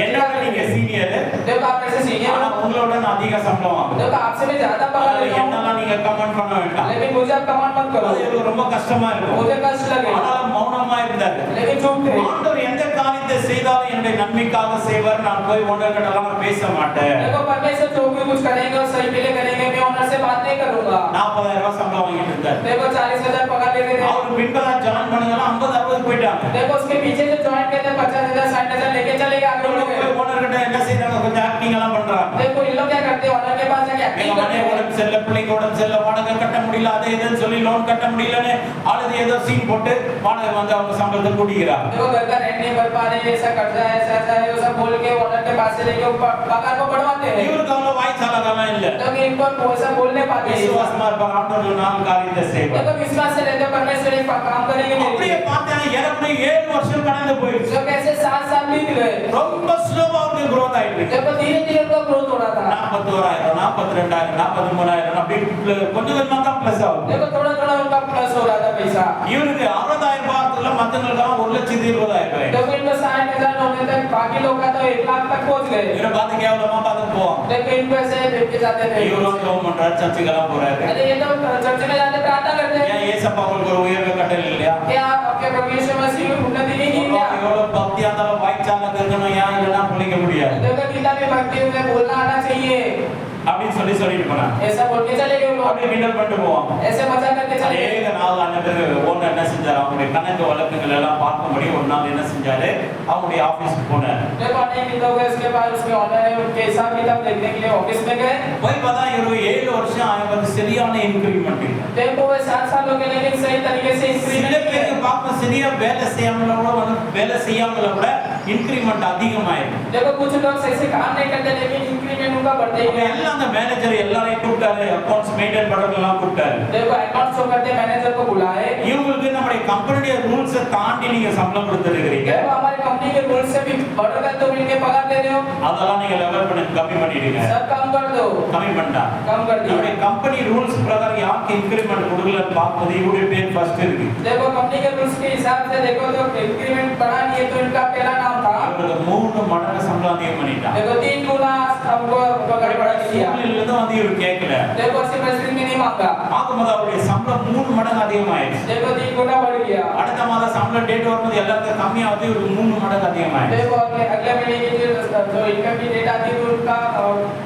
என்னோட நீங்க சீனியர், देखो आप ऐसे सीनियर ஆனா हो, உங்களோட நான் அதிக சம்பளம் வாங்குறேன். देखो आपसे मैं ज्यादा पगार लेता हूं, என்னெல்லாம் நீங்க கமெண்ட் பண்ண வேண்டாம். लेकिन मुझे आप कमांड मत करो. அது எனக்கு ரொம்ப கஷ்டமா இருக்கும். मुझे कष्ट लगेगा, ஆனாலும் மௌனமா இருந்தாரு. लेकिन चुप थे. ஆண்டவர் எந்த காரியத்தை செய்தாலும் என்னுடைய நன்மைக்காக செய்வார். நான் போய் ஓனர் கிட்ட எல்லாம் பேச மாட்டேன். देखो परमेश्वर जो भी कुछ करेंगे वो सही के लिए करेंगे, मैं ओनर से बात नहीं करूंगा. 40,000 ரூபாய் சம்பளம் வாங்கிட்டு இருந்தார். देखो 40,000 पगार लेते थे. அவர் பின்பதா ஜாயின் பண்ணுங்கலாம் 50-60 போயிட்டாங்க. देखो उसके पीछे जो जॉइन करते 50,000 60,000 लेके चले गए आगे लोग. போய் ஓனர் கிட்ட என்ன செய்றாங்க, கொஞ்சம் ஆக்டிங் எல்லாம் பண்றாங்க. देखो इन लोग क्या करते हैं, ओनर के पास जाके எங்க एक्टिंग மனைவி करते हैं. உடம்பு செல்ல, பிள்ளைங்க உடம்பு செல்ல, வாடகை கட்ட முடியல, அது இதுன்னு சொல்லி லோன் கட்ட முடியலன்னு ஆளுது ஏதோ சீன் போட்டு வாடகை வந்து அவங்க சம்பளத்தை கூட்டிக்கிறாங்க. देखो घर का रेंट नहीं भर पा रहे, ऐसा कर्जा है, ऐसा है, वो सब बोल के ओनर के पास से लेके पगार को बढ़वाते हैं. இவருக்கு அவ்வளவு வாய்ச்சாலகமா இல்ல. तो इनको पैसा बोलने पाते हैं. விசுவாசமா இருப்பார். ஆண்டவர் நாள் காரியத்தை செய்வார். देखो विश्वास से रहते परमेश्वर एक काम करेंगे. அப்படியே பார்த்தா ஏறக்குறைய 7 வருஷம் கடந்து போயிடுச்சு. जो कैसे 7 साल बीत गए. ரொம்ப ஸ்லோவா அவருக்கு growth ஆயிட்டு இருக்கு. देखो धीरे धीरे उनका ग्रोथ हो रहा था. 41,000 42,000 43,000 அப்படி கொஞ்சம் கொஞ்சமா தான் பிளஸ் ஆகுது. देखो थोड़ा थोड़ा उनका प्लस हो रहा था पैसा. இவருக்கு 60,000 ரூபாய்க்குள்ள மத்தவங்களுக்கெல்லாம் 1,20,000 ரூபாய். देखो इनको 60,000 होने तक बाकी लोग का तो 1 लाख तक पहुंच गए. இவரை பார்த்து கேவலமா பார்த்து போவோம். देखो इनको ऐसे देख के जाते थे. இவரும் ஜெபம் பண்றாரு, சர்ச்சுக்கெல்லாம் போறாரு. अरे ये तो चर्च में जाते प्रार्थना करते हैं. ஏன் ஏசப்பா உங்களுக்கு ஒரு உயர்வை கட்டல இல்லையா? क्या आपके परमेश्वर मसीह में उन्नति नहीं की क्या? எவ்வளவு பக்தியா இருந்தாலும் வாய்ச்சாலக இருக்கணும், ஏன் இல்லைன்னா பிழைக்க முடியாது देखो गीता में भक्ति में बोलना आना चाहिए. அப்படின்னு சொல்லிட்டு போனாங்க. ऐसा बोल के चले गए लोग. அப்படியே கிண்டல் பண்ணிட்டு போவாங்க. ऐसे मजा करके चले गए. அநேக நாள் ஆனது ஓனர் என்ன செஞ்சாரு, அவங்களுடைய கணக்கு வழக்குகள் எல்லாம் பார்க்கும்படி ஒரு நாள் என்ன செஞ்சாரு, அவங்களுடைய ஆபீஸ்க்கு போனாரு. देखो अनेक लोग इसके बाद उसके ऑनर है, उनके हिसाब किताब देखने के लिए ऑफिस में गए. போய் பார்த்தா இவரு 7 வருஷம் அவருக்கு சரியான இன்கிரிமெண்ட் இல்லை. देखो वो 7 साल हो गए लेकिन सही तरीके से சில इंक्रीमेंट பேருக்கு பார்க்க சரியா வேலை செய்யாமல கூட இன்கிரிமெண்ட் அதிகமாயிருக்கு. देखो कुछ लोग सही से काम नहीं करते लेकिन इंक्रीमेंट उनका बढ़ते ही गया. எல்லாம் அந்த மேனேஜர் எல்லாரையும் கூப்பிட்டாரு, அக்கவுண்ட்ஸ் மெயின்டைன் பண்றவங்கலாம் கூப்பிட்டாரு. देखो अकाउंट्स जो करते मैनेजर को बुलाए. இவங்களுக்கு நம்முடைய கம்பெனியோட ரூல்ஸ் தாண்டி நீங்க சம்பளம் கொடுத்துருக்கீங்க. देखो हमारी कंपनी के रूल से भी बढ़कर तो इनके पगार दे रहे हो. அதெல்லாம் நீங்க லெவல் பண்ணி கம்மி பண்ணிடுங்க. सब कम कर दो. கம்மி பண்ணிட்டா कम कर दिया. நம்முடைய கம்பெனி ரூல்ஸ் பிரகாரம் யாருக்கு இன்கிரிமெண்ட் கொடுக்கலன்னு பார்க்கும்போது இவருடைய பேர் ஃபர்ஸ்ட் இருக்கு. देखो कंपनी के रूल्स के हिसाब से देखो तो इंक्रीमेंट बढ़ा नहीं है तो इनका पहला नाम था. இவருக்கு 3 மடங்கு சம்பளம் அதிகம் பண்ணிட்டாங்க. देखो 3 गुना हमको गड़बड़ा किया। சூழ்நிலையில தான் வந்து இவர் கேட்கல. देखो ऐसी परिस्थिति में नहीं मांगा। பார்க்கும்போது அவருடைய சம்பளம் 3 மடங்கு அதிகமாயிடுச்சு. देखो 3 गुना बढ़ गया। அடுத்த மாதம் சம்பளம் டேட் வரும்போது எல்லாத்துக்கும் கம்மியாவது இவருக்கு 3 மடங்கு அதிகமாயிடுச்சு. देखो अगले महीने की जो इनकम की डेट आती है उनका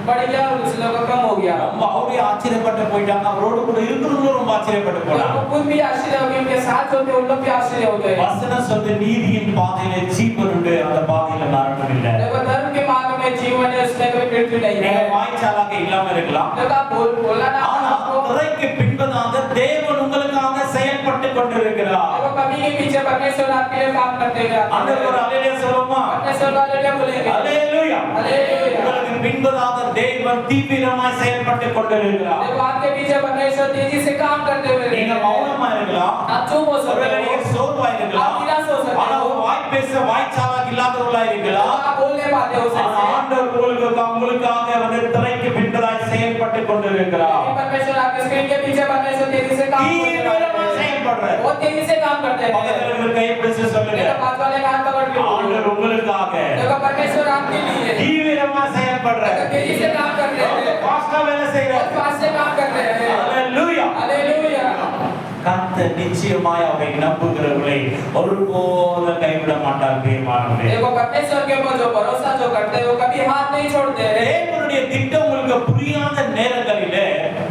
बढ़ गया और उस लोगों का कम हो गया। ரொம்ப அவரே ஆச்சரியப்பட்டு போயிட்டாங்க. அவரோடு கூட இருக்கிறவங்களும் ரொம்ப ஆச்சரியப்பட்டு போனாங்க. तो खुद भी आश्चर्य हो गए, उनके साथ होते उन लोग भी आश्चर्य हो गए। வசனம் சொல்லுது நீதியின் பாதையிலே ஜீவன் உண்டு, அந்த பாதையில மரணம் இல்லை. देखो धर्म के मार्ग में जीवन है, उसमें कोई मृत्यु नहीं நீங்க है। வாய்ச்சாலாக இல்லாம இருக்கலாம். देखो आप बोलना ना ஆனா आपको। துறைக்கு பின்பதாக தேவன் உங்களுக்காக செயல்பட்டு கொண்டிருக்கிறார். देखो कभी के पीछे परमेश्वर आपके लिए काम करते हुए आते ஆண்டவர் ஒரு हैं। அல்லேலூயா சொல்லுமா? परमेश्वर हालेलुया बोलेंगे। அல்லேலூயா. हालेलुया। உங்களுக்கு பின்பதாக தேவன் தீவிரமாய் செயல்பட்டு கொண்டிருக்கிறார். देखो आपके पीछे परमेश्वर तेजी से काम करते हुए நீங்க மௌனமா இருக்கலாம். आप चुप हो सकते ஒருவேளை நீங்க हो, சோர்வா இருக்கலாம். आप निराश हो सकते ஆனா हो, வாய் பேச வாய்ச்சாலாக இல்லாதவர்களா இருக்கலாம். आप बोलने पाते हो ஆனா सकते हैं। ஆண்டவர் உங்களுக்காக வந்து திரைக்கு பின்பதாய் செயல்பட்டு கொண்டிருக்கிறார். लेकिन परमेश्वर आपके स्क्रीन के पीछे परमेश्वर तेजी से काम தீவிரமா करते हैं। செயல்படுறார். बहुत तेजी से काम करते हैं। பக்கத்துல இருக்கிற கையை பிடிச்சு சொல்லுங்க. देखो पास वाले का हाथ पकड़ के बोलो। ஆண்டவர் உங்களுக்காக देखो परमेश्वर आपके लिए தீவிரமா செயல்படுறார். तेजी से काम कर रहे हैं, ஃபாஸ்டா வேலை बहुत செய்றார். फास्ट से काम कर रहे हैं। ஹalleluya. हालेलुया। கர்த்தர் நிச்சயமாய் அவரை நம்புகிறவர்களை ஒருபோதும் கைவிட மாட்டார் பிரியமானவர்களே. देखो परमेश्वर के ऊपर जो भरोसा जो करते हैं वो कभी हाथ नहीं छोड़ते हैं। தேவனுடைய திட்டம் உங்களுக்கு புரியாத நேரங்களிலே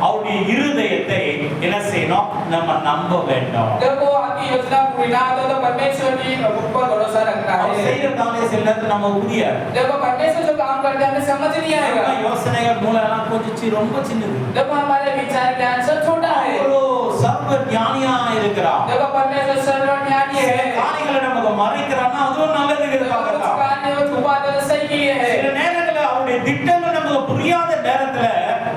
அவருடைய இருதயத்தை என்ன செய்யணும்? நம்ம நம்ப வேண்டும். देखो आपकी योजना पूरी ना हो तो परमेश्वर की ऊपर भरोसा रखना அவர் है। செய்யற காரியம் சில நேரத்துல நம்ம புரியாது. देखो परमेश्वर जो काम करते हैं हमें समझ नहीं आएगा। நம்ம யோசனைகள் மூலம் கொஞ்சம் ரொம்ப சின்னது. देखो हमारे विचार ज्ञान सब छोटा है। ஒரு சர்வ ஞானியா இருக்கிறார். देखो परमेश्वर सर्वज्ञानी சில है। காரியங்களை நமக்கு மறைக்கிறான்னா அதுவும் நல்லது देखो कुछ இருக்காங்க. कार्य वो छुपाते तो सही के लिए है। சில நேரத்துல அவருடைய திட்டங்கள் நமக்கு புரியாத நேரத்துல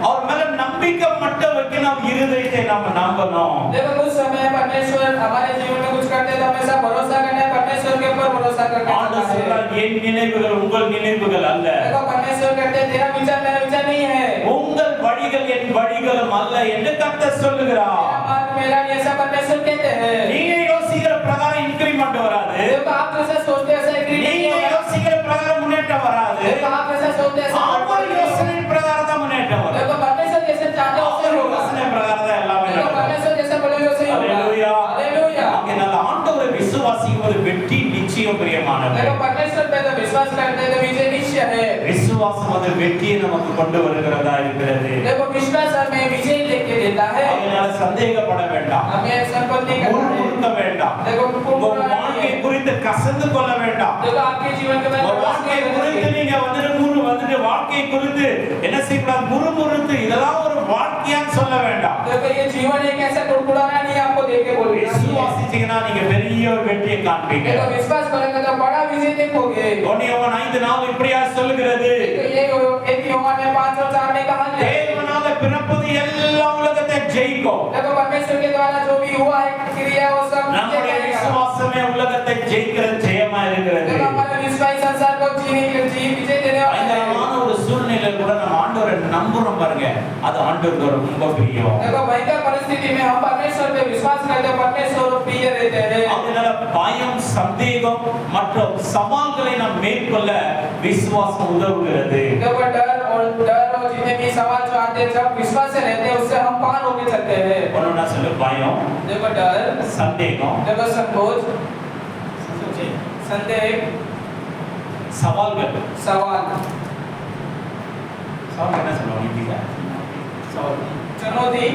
அவர் மேல நம்பிக்கை மட்டும் வைக்கணும். இருதயத்தை நம்ம நம்பணும். देखो कुछ समय परमेश्वर हमारे जीवन में कुछ करते हैं तो हमेशा भरोसा करना है, परमेश्वर के ऊपर भरोसा करना ஆண்டவர் है। சொல்றார், என் நினைவுகள் உங்கள் நினைவுகள் அல்ல. देखो परमेश्वर कहते हैं तेरा विचार मेरा विचार नहीं है, உங்கள் வழிகள் என் வழிகளும் அல்ல என்று கர்த்தர் சொல்லுகிறார். तेरा मार्ग मेरा नहीं, ऐसा परमेश्वर कहते हैं। நீங்க யோசிக்கிற பிரகாரம் இன்கிரிமெண்ட் வராது. देखो आप जैसा सोचते हैं ऐसा एग्री नहीं நீங்க होगा। யோசிக்கிற பிரகாரம் முன்னேற்றம் வராது. देखो आप जैसा सोचते हैं ऐसा அவர் யோசனை பிரகாரம் தான் முன்னேற்றம் வரும். देखो परमेश्वर जैसे चाहते हैं वैसे அவர் होगा। யோசனை பிரகாரம் தான் எல்லாமே देखो நடக்கும். परमेश्वर जैसा बोलेगा वैसे ही होगा। हालेलुया। हालेलुया। ஆகையால் ஆண்டவரை விசுவாசிக்கும்போது வெற்றி நிச்சயம் பிரியமானது. देखो परमेश्वर पे तो विश्वास करते हैं तो विजय निश्चय है। விசுவாசம் அது வெற்றியை நமக்கு கொண்டு வருகிறதா இருக்கிறது. देखो विश्वास हमें विजय लेके देता है, ஆகையால் சந்தேகப்பட வேண்டாம். हमें संपत्ति करना है। முறுமுறுக்க வேண்டாம். देखो உங்க வாழ்க்கை குறித்து கசந்து கொள்ள வேண்டாம். देखो आपके जीवन के உங்க बारे வாழ்க்கை குறித்து நீங்க வந்துட்டு வாழ்க்கை குறித்து என்ன செய்யக்கூடாது? முறுமுறுத்து இதெல்லாம் ஒரு வாழ்க்கையான்னு சொல்ல வேண்டாம். देखो ये जीवन एक ऐसा कुड़कुड़ाना नहीं आपको देख के बोलना है। விசுவாசிச்சீங்கன்னா நீங்க பெரிய ஒரு வெற்றியை காண்பீங்க. देखो विश्वास करेंगे तो बड़ा विजय देखोगे। யோவான் 5:4 இப்படியா சொல்லுகிறது. देखो ये एक யோவாन में 5:4 में कहा है, தேவனால பிறப்பது எல்லா உலகத்தை ஜெயிக்கும். देखो परमेश्वर के द्वारा जो भी हुआ है क्रिया वो सब நம்முடைய விசுவாசமே உலகத்தை ஜெயிக்கிற ஜெயமா இருக்கிறது. देखो हमारा विश्वास संसार को जीने के लिए विजय देने वाला है। பயங்கரமான ஒரு சூழ்நிலையில கூட நம்ம ஆண்டவரை நம்புறோம் பாருங்க, அது ஆண்டவருக்கு ரொம்ப பிரியம். देखो भयंकर परिस्थिति में हम परमेश्वर पे विश्वास करते हैं, परमेश्वर को प्रिय रहते हैं। அதனால பயம், சந்தேகம் மற்றும் சவால்களை நாம் மேற்கொள்ள விசுவாசம் உதவுகிறது. देखो डर और जितने भी सवाल जो आते हैं जब विश्वास से रहते हैं उससे हम पार होके चलते हैं। ஒண்ணா சொல்லு, பயம், देखो डर, சந்தேகம், देखो संकोच, संदेह, சவால்கள். सवाल, சவால் என்ன சொல்லுவாங்க இந்தியில? சவால். चुनौती,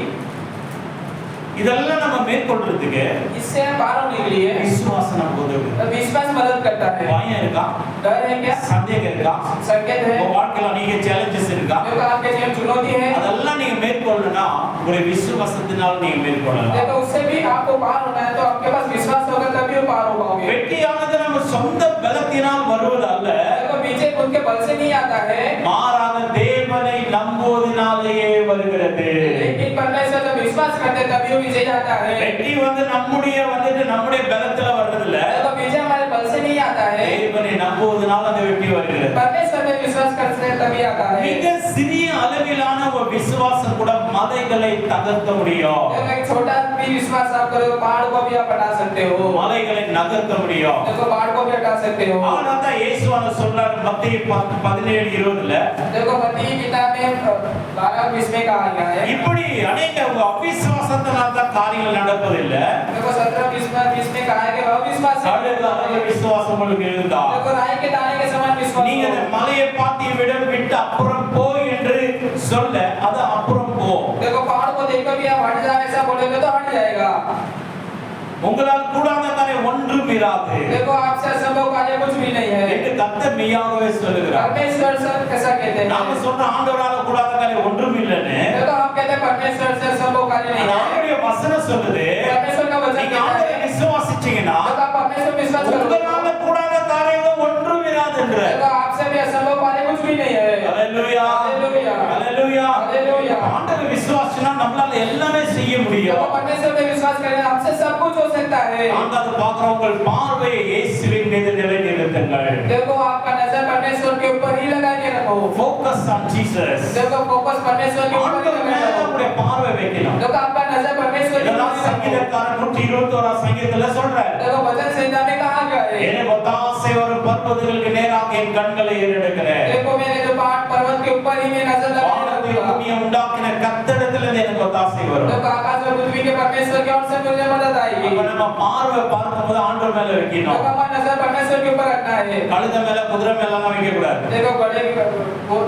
இதெல்லாம் நம்ம மேற்கொள்றதுக்கு इससे हम पार होने के लिए விசுவாசம் நமக்கு உதவுது. विश्वास मदद करता है। பயம் இருக்கா? डर है क्या? சந்தேகம் இருக்கா? संकेत है। உங்க வாழ்க்கையில நீங்க சேலஞ்சஸ் இருக்கா? देखो आपके जीवन चुनौती है। அதெல்லாம் நீங்க மேற்கொள்ளணும்னா உங்களுடைய விசுவாசத்தினால் நீங்க மேற்கொள்ளலாம். देखो उससे भी आपको पार होना है तो आपके पास विश्वास होगा तभी वो पार हो पाओगे। வெற்றியானது நம்ம சொந்த பலத்தினால் வருவது அல்ல, देखो विजय खुद के बल से नहीं आता है, மாறாக தேவனை நம்புவதனாலேயே வருகிறது. लेकिन परमेश्वर जब विश्वास करते हैं तभी वो विजय आता है। வெற்றி நம்முடைய பலத்துல வர்றதில்ல, देखो विजय हमारे बल से नहीं आता है, தேவனை நம்புவதனால அந்த வெற்றி வருகிறது. परमेश्वर में विश्वास करते हैं तभी आता है। மிக சிறிய அளவிலான ஒரு விசுவாசம் கூட மலைகளை தகர்க்க முடியும். देखो एक छोटा भी विश्वास आप करो पहाड़ को भी आप हटा सकते हो மலைகளை நகர்த்த முடியும் देखो पहाड़ को भी हटा सकते हो ஆனால் தான் இயேசுவான சொல்றாரு மத்தேயு 17:20ல देखो मत्ती किताब में 12:20 में कहा गया है இப்படி अनेक அவிசுவாசத்தினால தான் காரியங்கள் நடப்பதில்லை देखो 17:20 में कहा है कि अविश्वास சடுகால விசுவாசம் உங்களுக்கு இருந்தா देखो राई के दाने के समान विश्वास நீங்க அந்த மலையை பார்த்து விடம் விட்டு அப்புறம் போ என்று சொல்ல அது அப்புறம் போ देखो पहाड़ को देखकर भी आप हट जाओ ऐसा बोलेंगे तो हट जाएगा உங்களால் கூடாத காரியம் ஒன்றும் இராது देखो आपसे असंभव कार्य कुछ भी नहीं है என்று கர்த்தர் மெய்யாகவே சொல்லுகிறார் परमेश्वर सर कैसा कहते हैं நாம சொல்ற ஆண்டவரால கூடாத காரியம் ஒன்றும் இல்லைன்னு देखो हम कहते हैं परमेश्वर से असंभव कार्य नहीं है ஆண்டவருடைய வசனம் சொல்லுது परमेश्वर का वचन நீங்க कहता ஆண்டவரை है விசுவாசிச்சீங்கன்னா जब आप परमेश्वर पर विश्वास करोगे உங்களால கூடாத காரியங்கள் ஒன்றும் இராது என்ற देखो आपसे भी असंभव कार्य कुछ भी नहीं है ஹalleluya हालेलुया ஹalleluya हालेलुया ஆண்டவரை விசுவாசினா நம்மளால எல்லாமே செய்ய முடியும் देखो परमेश्वर पे विश्वास करें हमसे सब कुछ हो सकता है ஆண்டவர் பார்க்கிற உங்கள் பார்வையை இயேசுவின் மீது நிலைநிறுத்துங்கள் देखो आपका नजर परमेश्वर के ऊपर ही लगा के रखो ஃபோக்கஸ் ஆன் ஜீசஸ் देखो फोकस परमेश्वर के ऊपर ही ஆண்டவர் लगा மேல रखो உங்களுடைய பார்வை வைக்கணும் देखो आपका नजर परमेश्वर के இதெல்லாம் ऊपर ही रखो சங்கீதக்காரன் 121 சங்கீதத்துல சொல்றார் देखो भजन संहिता में कहा गया है எனக்கு ஒத்தாசை வரும் பர்வதங்களுக்கு நேராக என் கண்களை ஏறெடுக்கிறேன் देखो मैंने जो पहाड़ पर्वत के ऊपर ही मैं नजर लगाए வானத்தை रखूंगा பூமியை உண்டாக்கின கர்த்தரிடத்திலிருந்து எனக்கு ஒத்தாசை வரும் देखो आकाश और पृथ्वी के परमेश्वर की ओर से मुझे मदद आएगी அப்ப நம்ம பார்வை பார்க்கும்போது ஆண்டவர் மேல வைக்கணும் देखो हमारा नजर परमेश्वर के ऊपर रखना है கழுதை மேல குதிரை மேல எல்லாம் வைக்க கூடாது देखो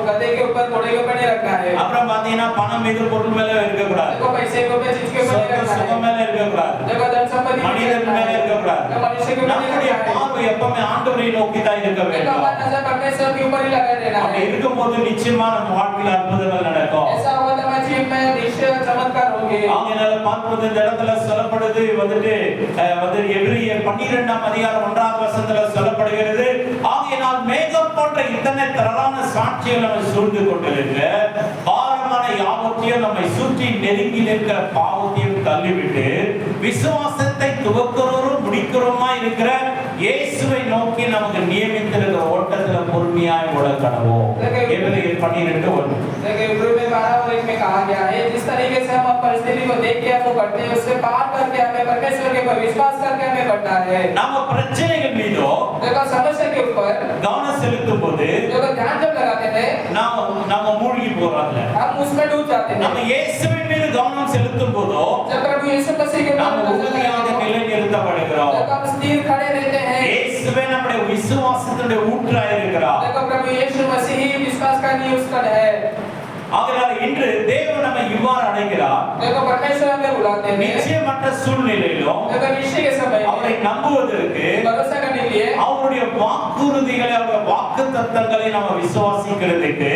गधे के ऊपर घोड़े के ऊपर नहीं रखना है அப்புறம் பாத்தீங்கன்னா பணம் மீது பொருள் மேல இருக்க கூடாது देखो पैसे के ऊपर चीज के ऊपर नहीं रखना சுகம் है மேல இருக்க கூடாது देखो धन संपत्ति पे नहीं மனிதன் रखना மேல है இருக்க கூடாது देखो मनुष्य के ऊपर नहीं நம்முடைய रखना है பார்வை எப்பவுமே ஆண்டவரை நோக்கி தான் இருக்க देखो வேண்டும் हमारा नजर परमेश्वर के ऊपर ही लगा रहना அப்படி है இருக்கும்போது நிச்சயமா நம்ம வாழ்க்கையில அற்புதங்கள் நடக்கும் ऐसा होगा तो हमारे जीवन में निश्चय चमत्कार होंगे ஆகையால பார்ப்பது இந்த இடத்துல சொல்லப்படுது வந்துட்டு வந்து எபிரேயர் 12ஆம் அதிகாரம் 1ஆம் வசனத்துல சொல்லப்படுகிறது ஆகையால் மேகம் போன்ற இத்தனை திரளான சாட்சிகள் நம்மை சூழ்ந்து கொண்டிருக்க பாரமான யாவற்றையும் நம்மை சுற்றி நெருங்கி நிற்கிற பாவத்தையும் தள்ளிவிட்டு விசுவாசத்தை துவக்கிறோரும் முடிக்கிறோமா இருக்கிற இயேசுவை நோக்கி நமக்கு நியமித்திருக்கிற ஓட்டத்துல பொறுமையாய் ஓட கடவோம் எபிரேயர் 12:1 देखो इब्राहिम में 12 में कहा गया है जिस तरीके से हम परिस्थिति को देख के हम बढ़ते हैं उससे पार करके हमें परमेश्वर के ऊपर विश्वास करके हमें बढ़ना है நம்ம பிரச்சனைகள் மீதோ देखो समस्या के ऊपर கவனம் செலுத்தும் போது देखो ध्यान जब लगाते हैं நாம மூழ்கி போறோம்ல हम उसमें डूब जाते हैं நம்ம இயேசுவின் மீது கவனம் செலுத்தும் போதோ जब प्रभु यीशु मसीह के நாம ऊपर नजर உறுதியாக लगाते हैं நிலைநிறுத்தப்படுகிறோம் जब हम स्थिर खड़े रहते हैं இயேசுவே நம்முடைய விசுவாசத்தினுடைய ஊற்றாய் இருக்கிறார் देखो प्रभु यीशु मसीह ही विश्वास का न्यूज़ है ஆகையால் இன்று தேவன் நம்மை இவ்வாறு அழைக்கிறார் देखो परमेश्वर हमें बुलाते हैं நிச்சயமற்ற சூழ்நிலையிலும் देखो निश्चय के समय அவரை நம்புவதற்கு भरोसा करने के लिए அவருடைய வாக்குறுதிகளை அவருடைய வாக்குத்தத்தங்களை நம்ம விசுவாசிக்கிறதுக்கு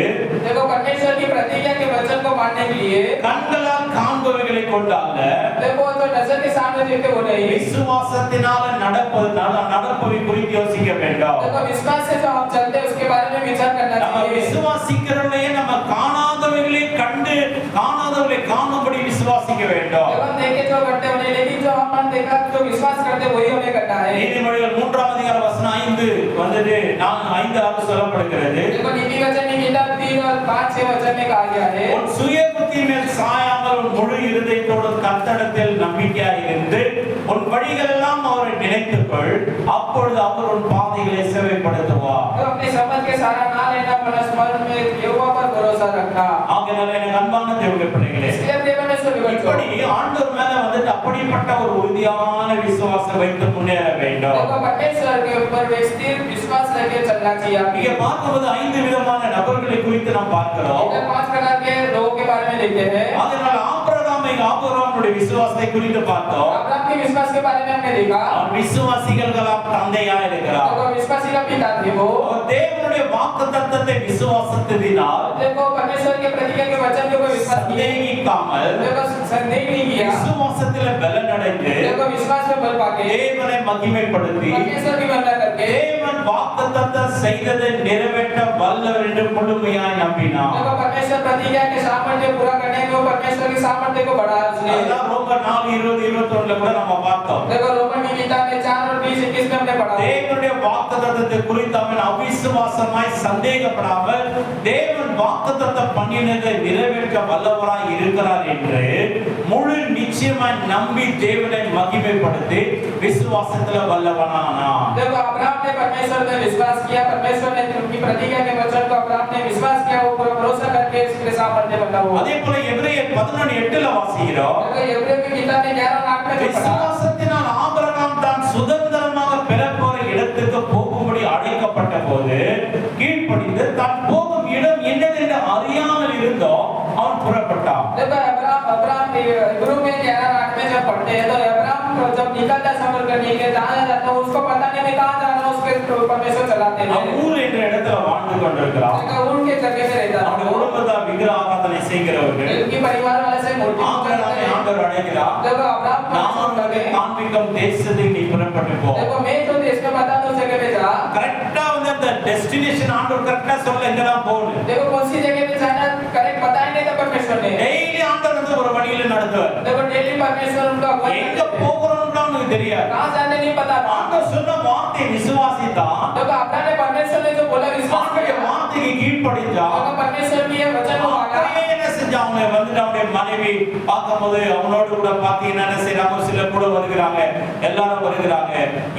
देखो परमेश्वर की प्रतिज्ञा के वचन को मानने के लिए கண்களால் காண்பவைகளை கொண்டால देखो तो नजर के सामने देखते हो नहीं விசுவாசத்தினால நடப்பவை குறித்து யோசிக்க வேண்டாம் देखो विश्वास से जो हम चलते हैं उसके बारे में विचार करना நம்ம चाहिए விசுவாசிக்கிறவர்களே நம்ம காணாதவைகளை கண்டு காணாதவர்களை காணும்படி விசுவாசிக்க வேண்டும் जब हम देखे जो घटते होने लेकिन जो हम देखा जो विश्वास करते वही हमें करना है நீதிமொழிகள் 3ஆம் அதிகாரம் வசனம் 5 வந்துட்டு 4-5 சொல்லப்படுகிறது देखो नीति वचन की किताब 3 और 5 6 वचन में कहा गया है உன் சுய புத்தி மேல் சாயாமல் உன் முழு இருதயத்தோடு கர்த்தரிடத்தில் நம்பிக்கையாய் இருந்து உன் வழிகள் எல்லாம் அவரை நினைத்துக்கொள் அப்பொழுது அவர் உன் பாதைகளை சேவைப்படுத்துவார் तो अपने समझ के सारा ना लेना पर स्मरण में यहोवा पर भरोसा रखना ஆகையால எனக்கு அன்பான தேவனுடைய பிள்ளைகளே इसलिए देव में से இப்படி ஆண்டவர் மேல வந்துட்டு அப்படிப்பட்ட ஒரு உறுதியான விசுவாசம் வைத்து முன்னேற வேண்டும் देखो परमेश्वर के ऊपर स्थिर विश्वास लेके चलना चाहिए இங்க பார்க்கும்போது 5 விதமான நபர்களை குறித்து நாம் பார்க்கிறோம் इधर 5 प्रकार के लोगों के बारे में देखते हैं அதனால ஆபிரகாமுடைய விசுவாசத்தை குறித்து பார்த்தோம் अब्राहम के विश्वास के बारे में हमने देखा அவன் விசுவாசிகளுக்கெல்லாம் தந்தையா இருக்கிறார் देखो विश्वासी का पिता थे वो அவர் தேவனுடைய வாக்குத்தத்தத்தை விசுவாசித்ததினால் देखो परमेश्वर के प्रतिज्ञा के वचन के ऊपर विश्वास किए சந்தேகிக்காமல் देखो संदेह नहीं किया விசுவாசத்தில் பலனடைந்து देखो विश्वास में बल पाके தேவனை மகிமைப்படுத்தி परमेश्वर की महिमा करके தேவன் வாக்குத்தத்தம் செய்ததை நிறைவேற்ற வல்லவர் என்று முழுமையாய் நம்பினார் देखो परमेश्वर प्रतिज्ञा के सामर्थ्य पूरा करने को परमेश्वर की सामर्थ्य को बढ़ाया उसने அதுதான் ரோமர் 4:20-21 கூட நம்ம பார்த்தோம் देखो रोमन की किताब में 4 और 20-21 में हमने पढ़ा தேவனுடைய வாக்குத்தத்தத்தை குறித்து அவன் அவிசுவாசமாய் சந்தேகப்படாமல் தேவன் வாக்குத்தத்தம் பண்ணினதை நிறைவேற்ற வல்லவராய் இருக்கிறார் என்று முழு நிச்சயமாய் நம்பி தேவனை மகிமைப்படுத்தி விசுவாசத்துல வல்லவனானான். देखो अब्राहम ने परमेश्वर में विश्वास किया, परमेश्वर ने उनकी प्रतिज्ञा के वचन को अब्राहम ने विश्वास किया, ऊपर भरोसा करके इसके साथ बढ़ने बंदा हुआ। அதே போல எபிரேயர் 11:8ல வாசிக்கிறோம். देखो एब्राहम की किताब में 11:8 में पढ़ा விசுவாசத்தினால் ஆபிரகாம் தான் சுதந்திரமாக பெறப்போற இடத்துக்கு போகும்படி அழைக்கப்பட்ட போது கீழ்ப்படிந்து தான் போகும் இடம் என்னதென்று அறியாமல் இருந்தோ அவன் புறப்பட்டான். देखो अब्राहम इब्रू में 11:8 में जब पढ़ते हैं तो अब्राहम जब निकलता सफर करने के जहाँ जाता है उसको पता नहीं मैं कहाँ जाना उसके परमेश्वर चलाते हैं। ஊர் என்ற இடத்துல வாழ்ந்து கொண்டிருக்கிறான். देखो उनके जगह में रहता அவனுடைய குடும்பத்தார் விக்கிரக ஆராதனை செய்கிறவர்கள். उनकी परिवार वाले से मूर्ति ஆபிரகாமை ஆண்டவர் அழைக்கிறார். देखो अब्राहम நான் உனக்கு காண்பிக்கும் தேசத்துக்கு நீ புறப்பட்டு போ. देखो मैं तो देश में बता दूं जगह पे जा। கரெக்ட்டா வந்து அந்த டெஸ்டினேஷன் ஆண்டவர் கரெக்ட்டா சொல்ல எங்க தான் போகணும். देखो कौन सी जगह पे जाना करेक्ट बताया नहीं था परमेश्वर ने। டெய்லி ஆண்டவர் வந்து ஒரு வழியில நடத்துவார். देखो डेली परमेश्वर उनको अगुवाई எங்க करते हैं। போகிறோம்னு அவனுக்கு தெரியாது. कहाँ जाने नहीं पता। ஆண்டவர் சொன்ன வார்த்தை விசுவாசித்தான். देखो अब्राहम ने परमेश्वर ने जो बोला विश्वास ஆண்டவருடைய किया। வார்த்தைக்கு கீழ்ப்படிந்தான். देखो परमेश्वर की ये वचन को माना। அப்படியே என்ன செஞ்சான்? அவனை வந்து அவனுடைய மனைவி பார்க்கும்போது அவனோடு கூட பார்த்தீங்கன்னா என்ன செய்றாங்க? சில கூட வருகிறாங்க, எல்லாரும் வருகிறாங்க.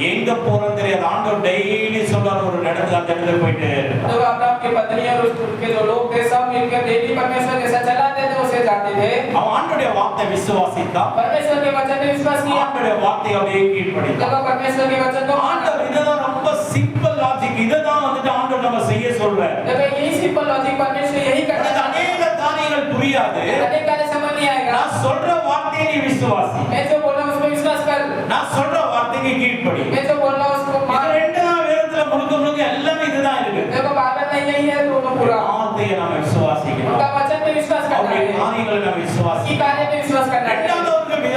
எங்க போறோம் தெரியாது. ஆண்டவர் டெய்லி சொல்றாரு ஒரு இடத்துல அந்த இடத்துல போயிட்டு. देखो अब्राहम की पत्नी और उसके जो लोग थे सब मिलकर डेली परमेश्वर के साथ चलाते थे उसे जाते थे। அவன் ஆண்டவருடைய வார்த்தை விசுவாசித்தான். परमेश्वर के वचन ने विश्वास किया। ஆண்டவருடைய வார்த்தையை அப்படியே கீழ்ப்படித்தான். देखो परमेश्वर के वचन को माना। ஆண்டவர் இதுதான் ரொம்ப சிம்பிள் லாஜிக். இதுதான் வந்துட்டு ஆண்டவர் நம்ம செய்ய சொல்றாரு. देखो यही सिंपल लॉजिक परमेश्वर यही करता உனக்கு है। அநேக காரியங்கள் புரியாது. अनेक कार्य समझ नहीं आएगा। நான் சொல்ற வார்த்தையை நீ விசுவாசி. मैं जो बोल रहा हूँ उसको विश्वास कर। நான் சொல்ற வார்த்தைக்கு கீழ்ப்படி. मैं जो बोल रहा हूँ उसको இது मान। ரெண்டு தான் வேதத்துல முழுக்க எல்லாமே இதுதான் இருக்கு. देखो बाइबल में यही है दोनों पूरा। வார்த்தையை நாம விசுவாசிக்கணும். उनका वचन में विश्वास करना அவருடைய है। காரியங்களை நாம उसकी விசுவாசிக்கணும். कार्य में विश्वास करना है। ரெண்டாவது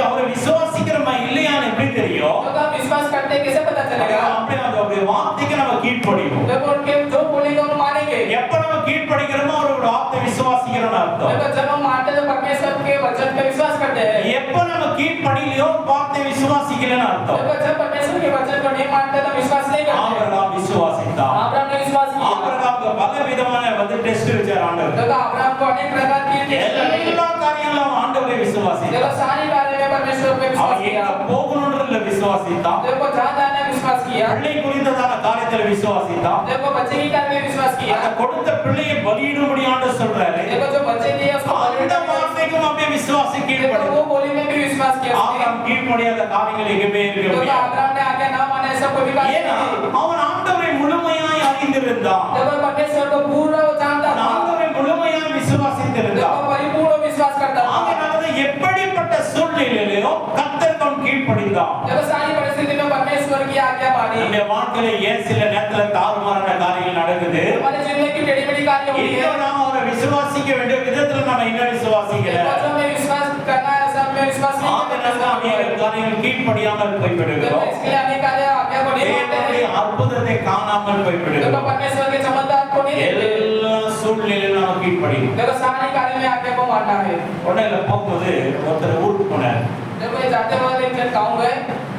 அவரை விசுவாசிக்கிறோமா இல்லையான்னு எப்படி தெரியும்? तो हम विश्वास करते हैं कैसे पता चलेगा? அப்படியே அவருடைய வார்த்தைக்கு நம்ம கீழ்ப்படிவோம். देखो उनके जो बोलेंगे हम मानेंगे। எப்ப நம்ம கீழ்ப்படிக்கிறோமோ அவரோட வார்த்தை விசுவாசிக்கிறோம்னு அர்த்தம். देखो जब हम मानते हैं तो परमेश्वर के वचन पे विश्वास करते हैं। எப்ப நம்ம கீழ்ப்படிலையோ வார்த்தை விசுவாசிக்கலன்னு அர்த்தம். देखो जब परमेश्वर के वचन को नहीं मानते तो विश्वास नहीं करते। ஆபிரகாம் விசுவாசித்தான். अब्राहम ने विश्वास किया। ஆபிரகாமுக்கு பல விதமான வந்து டெஸ்ட் வச்சார் ஆண்டவர். देखो अब्राहम को अनेक प्रकार की टेस्ट लगी। எல்லா காரியங்களும் ஆண்டவரை விசுவாசித்தான். देखो सारी कार्य में परमेश्वर पे विश्वास அவன் किया। எங்க போகணும்ன்றதுல விசுவாசித்தான். देखो जहाँ जाना है विश्वास किया। பிள்ளை குறித்ததான காரியத்துல விசுவாசித்தான். देखो बच्चे की कार्य में विश्वास किया। அந்த கொடுத்த பிள்ளையை பலியிடும்படி ஆண்டவர் சொல்றாரு. देखो जो बच्चे दिए उसको அந்த வார்த்தைக்கும் அப்படியே விசுவாசி देखो கீழ்ப்படி. वो बोली में भी विश्वास किया। ஆபிரகாம் கீழ்ப்படியாத காரியங்கள் எங்குமே இருக்க देखो முடியாது. अब्राहम ने आगे ना माने ऐसा कोई भी बात ஏன்னா नहीं। அவன் ஆண்டவரை முழுமையாய் அறிந்திருந்தான். देखो परमेश्वर को पूरा वो जानता அவன் था। ஆண்டவரை முழுமையாய் விசுவாசித்திருந்தான். देखो परिपूर्ण विश्वास करता था। ஆகையால எப்படிப்பட்ட சூழ்நிலையிலும் கர்த்தருக்கு அவன் கீழ்ப்படிந்தான். देखो सारी परिस्थिति में परमेश्वर की आज्ञा मानी। நம்முடைய வாழ்க்கையில ஏன் சில நேரத்துல தாறுமாறான காரியங்கள் நடக்குது? हमारे जीवन की टेढ़ी-मेढ़ी कार्य होती है। இன்னும் நாம அவரை விசுவாசிக்க வேண்டிய விதத்துல நம்ம இன்னும் விசுவாசிக்கல. देखो जो हमें विश्वास करना है सब में विश्वास नहीं ஆகையால தான் அநேக காரியங்கள் கீழ்ப்படியாமல் देखो போய்விடுகிறோம். इसके लिए अनेक कार्य आज्ञा को नहीं मानते தேவனுடைய हैं। அற்புதத்தை காணாமல் देखो போய்விடுகிறோம். परमेश्वर के चमत्कार को नहीं देखते। எல்லா சூழ்நிலையிலும் நாம கீழ்ப்படியும். देखो सारी कार्य में आज्ञा को मानना है। உடனே போகும்போது ஒருத்தர் ஊருக்கு போனார். देखो ये जाते वक्त एक जन गाँव गए,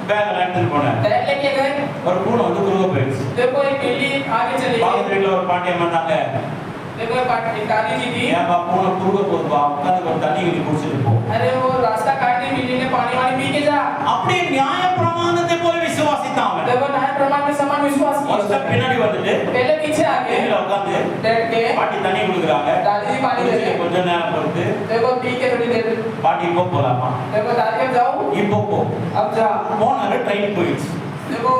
பேக் எடுத்துட்டு போனார். बैग लेके गए। ஒரு பூனை வந்து குறுக போயிடுச்சு. देखो एक बिल्ली आगे चली गई। பக்கத்து வீட்டுல ஒரு பாட்டியம் பண்ணாங்க. देखो ये दादी जी थी। ஏன்பா பூனை குறுக போகுதுப்பா, உட்காந்து ஒரு தண்ணி ஊத்தி குடிச்சிட்டு போ. अरे वो रास्ता काट दी बिल्ली ने पानी वानी पी के जा। அப்படியே நியாய பிரமாணத்தை போல விசுவாசித்தான் அவன். देखो न्याय प्रमाण के समान विश्वास ஒரு किया। ஸ்டெப் பின்னாடி வந்துட்டு पहले पीछे आके கீழே உட்காந்து बैठ के பாட்டி தண்ணி குடுக்குறாங்க. दादी जी पानी दे रही। கொஞ்ச நேரம் பொறுத்து देखो पी के थोड़ी देर। பாட்டி இப்போ போலாமா? देखो दादी अब जाओ। இப்போ போ. अब जा। போனாரு, ட்ரெயின் போயிடுச்சு. देखो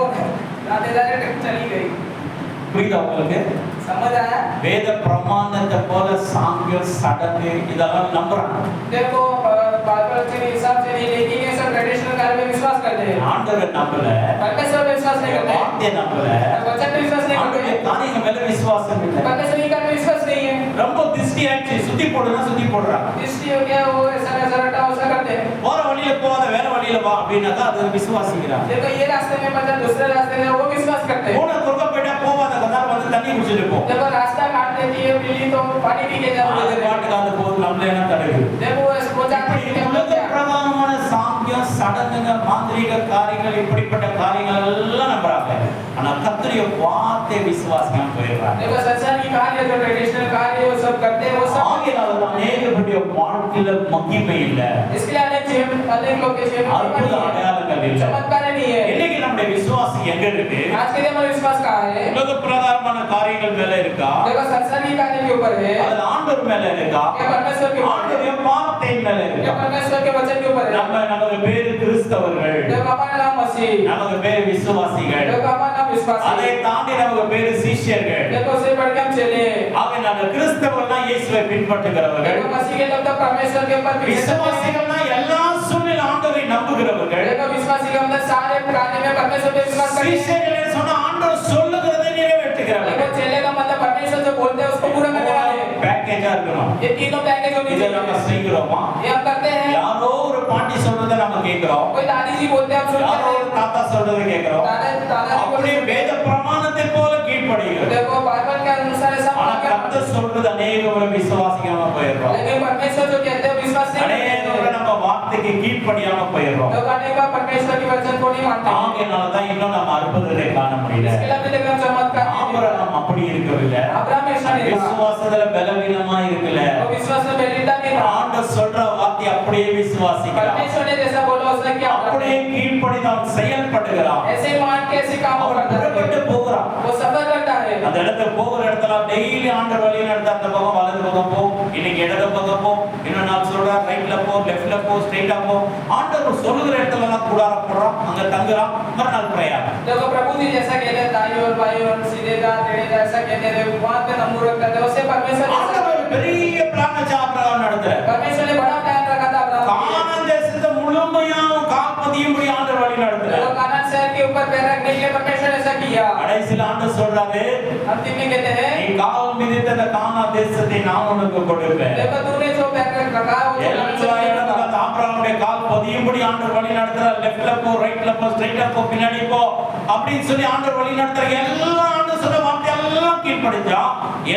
दादी दादी ट्रेन चली गई। புரியுதா உங்களுக்கு? समझ आया? வேத பிரமாணத்தை போல சாங்கியம் சடங்கு இதெல்லாம் நம்புறாங்க. देखो बाइबल के हिसाब से नहीं लेकिन ये सब ट्रेडिशनल कार्य में विश्वास करते हैं। ஆண்டவரை நம்பல, परमेश्वर पे विश्वास नहीं करते। வார்த்தையை நம்பல, वचन पे विश्वास नहीं ஆண்டவருடைய करते। காரியங்கள் மேல விசுவாசம் இல்லை. परमेश्वर की कार्य में विश्वास नहीं है। ரொம்ப திருஷ்டி ஆயிடுச்சு, சுத்தி போடுனா சுத்தி போடுறாங்க. दृष्टि हो गया वो ऐसा ऐसा रटा वैसा करते हैं। போற வழியில போகாத வேற வழியில வா அப்படின்னாக்கா அது விசுவாசிக்கிறாங்க. देखो ये रास्ते में मतलब दूसरे रास्ते में वो विश्वास करते हैं। போன குறுக்க போயிட்டா போவாத கதால வந்து தண்ணி குடிச்சிட்டு போ. देखो रास्ता काट देती है बिल्ली तो पानी पी के जाओ। அது பாட்டுக்கு அது போது நம்மள என்ன தடுக்குது? देखो वो जाते இப்படி हैं உலக பிரகாரமான சாங்கியம் சடங்குங்க மாந்திரீக காரியங்கள் இப்படிப்பட்ட காரியங்கள் எல்லாம் அப்படியே விசுவாசிக்காம போயிடுறாங்க. देखो संसार की कार्य जो ट्रेडिशनल कार्य वो सब करते हैं वो सब ஆகையால தான் அநேகருடைய வாழ்க்கையில மகிமை இல்ல, इसके लिए अनेक लोग के जीवन में அற்புத அடையாளங்கள் இல்ல. चमत्कार नहीं है। இன்னைக்கு நம்முடைய விசுவாசம் எங்க இருக்கு? आज के दिन हमारा विश्वास कहाँ है? உலக பிரகாரமான காரியங்கள் மேல இருக்கா? देखो संसार की कार्य के ऊपर है அது ஆண்டவர் மேல இருக்கா? या परमेश्वर के ऊपर है? ஆண்டவருடைய வார்த்தை மேல या இருக்கா? परमेश्वर के वचन के ऊपर है? நமக்கு பேரு கிறிஸ்தவர்கள், देखो हमारा नाम मसीह, நமக்கு பேரு விசுவாசிகள், देखो हमारा नाम विश्वासी, அதை தாண்டி நமக்கு பேரு சீஷர்கள். देखो उससे बढ़ के हम चले। ஆக நாங்கள் கிறிஸ்தவர்கள்னா இயேசுவை பின்பற்றுகிறவர்கள், देखो मसीह के लोग तो परमेश्वर के ऊपर विश्वास करते हैं। விசுவாசிகள்னா எல்லா சூழ்நிலை ஆண்டவரை நம்புகிறவர்கள், देखो विश्वासी का मतलब सारे कार्य में परमेश्वर पे विश्वास करते हैं। சீஷர்கள் சொன்னா ஆண்டவர் சொல்லுகிறதை நிறைவேற்றுகிறவர்கள். देखो चेले का मतलब परमेश्वर जो बोलते हैं उसको पूरा करने वाले हैं। பேக்கேஜா இருக்கணும். ये तीनों पैकेज होनी இதை நம்ம चाहिए। செய்கிறோமா? ये हम करते हैं। யாரோ ஒரு பாட்டி சொல்றதை நம்ம கேட்கிறோம், कोई दादी जी बोलते हैं हम सुनते யாரோ हैं। ஒரு தாத்தா சொல்றதை கேட்கிறோம். दादाजी அப்படியே बोलते வேத பிரமாணத்தை போல கீழ்ப்படிகிறோம். देखो बाइबल के अनुसार ऐसा ஆனா माना கர்த்தர் சொல்றது அநேகமுறை விசுவாசிக்காம போயிடுறோம். लेकिन परमेश्वर जो कहते हैं विश्वास नहीं करते அநேகமுறை हैं। நம்ம வார்த்தைக்கு கீழ்ப்படியாம போயிடுறோம். तो अनेक बार परमेश्वर के वचन को नहीं मानते हैं। ஆகையினாலதான் இன்னும் நம்ம அற்புதத்தை காண முடியல. इसके लिए अभी तक हम चमत्कार नहीं देखे। ஆபிரகாம் அப்படி இருக்கவில்லை. अब्राहम ऐसा नहीं था। விசுவாசத்துல பலவீனமா இருக்கல. वो विश्वास में बलहीनता नहीं था। ஆண்டவர் சொல்ற வார்த்தை அப்படியே விசுவாசிக்கிறான். परमेश्वर ने जैसा बोला उसने किया। அப்படியே கீழ்ப்படிதான் செயல்படுகிறான். ऐसे ही मान के ऐसे काम அவன் करता புறப்பட்டு है। போகிறான். वो सफर करता है। அந்த இடத்துல போகிற இடத்துல டெய்லி ஆண்டவர் வழி நடத்த, அந்த பக்கம் வலது பக்கம் போ, இன்னைக்கு இடது பக்கம் போ, இன்னும் நான் சொல்றேன் ரைட்ல போ, லெஃப்ட்ல போ, ஸ்ட்ரைட்டா போ. ஆண்டவர் சொல்லுகிற இடத்துல எல்லாம் கூடாரம் போடுறான், அங்க தங்குறான், மறுநாள் பிரயாணம். देखो प्रभु जी जैसा कहते हैं दाई और बाई और सीधे जा टेढ़े जा ऐसा कहते हैं वहां पे नंबर रखते हैं वैसे परमेश्वर ஆண்டவர் ஒரு பெரிய பிளான் வச்சு ஆபிரகாம் நடத்துறார். परमेश्वर ने बड़ा प्लान रखा था अब्राहम के கானான் தேசத்தை முழுமையா காப்பதியும்படி ஆண்டவர் வழி நடத்துறார். देखो कानान शहर के ऊपर पैर रखने के लिए परमेश्वर ने ऐसा किया। கடைசில ஆண்டவர் சொல்றாரு, अंतिम में कहते हैं நீ கால் மிதித்த அந்த கானான் தேசத்தை நான் உனக்கு கொடுப்பேன். देखो तूने जो पैर रखा वो எல்லா இடத்துல அந்த ஆபிரகாமுடைய கால் பதியும்படி ஆண்டவர் வழி நடத்துறார். லெஃப்ட்ல போ, ரைட்ல போ, ஸ்ட்ரைட்டா போ, பின்னாடி போ அப்படின்னு சொல்லி ஆண்டவர் வழி நடத்துறார். எல்லா ஆண்டவர் சொன்ன வார்த்தை எல்லாம் கீழ்ப்படிஞ்சா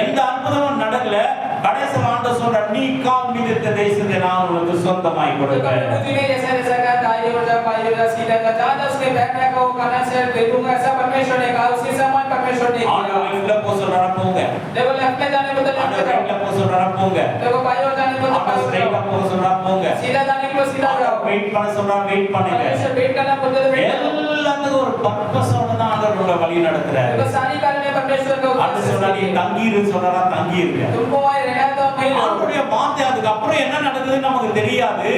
எந்த அற்புதமும் நடக்கல. கடைசில ஆண்டவர் சொல்ற, நீ கால் மிதித்த தேசத்தை நான் உனக்கு சொந்தமாய் கொடுப்பேன். प्रभु जी ने जैसा जैसा कहा दाई और जा बाई और जा सीधा जा जहां उसके पैर रखा वो कानान शहर दे दूंगा ऐसा परमेश्वर ने कहा। उसी समान परमेश्वर ने ஆண்டவர் किया। லெஃப்ட்ல போ சொல்றாரு, போங்க. देखो लेफ्ट में जाने को तो लेफ्ट ஆண்டவர் जाओ। ரைட்ல போ சொல்றாரு, போங்க. देखो बाई और जाने को तो ஆண்டவர் बाई ஸ்ட்ரைட்டா जाओ। போ சொல்றாரு, போங்க. सीधा जाने को सीधा जाओ। வெயிட் பண்ண சொல்றாரு, வெயிட் பண்ணுங்க. परमेश्वर वेट करना बोलते तो वेट करो। எல்லாத்துக்கும் ஒரு பர்பஸோட தான் ஆண்டவர் உங்களை வழி நடத்துறாரு. देखो सारी कार्य में परमेश्वर का ஆண்டவர் சொல்றாரு, நீ தங்கி இரு சொல்றாரா, தங்கி இருங்க. तुमको वहां रहना तो वहीं रहो। ஆண்டவருடைய வார்த்தை அதுக்கு அப்புறம் என்ன நடக்குதுன்னு நமக்கு தெரியாது.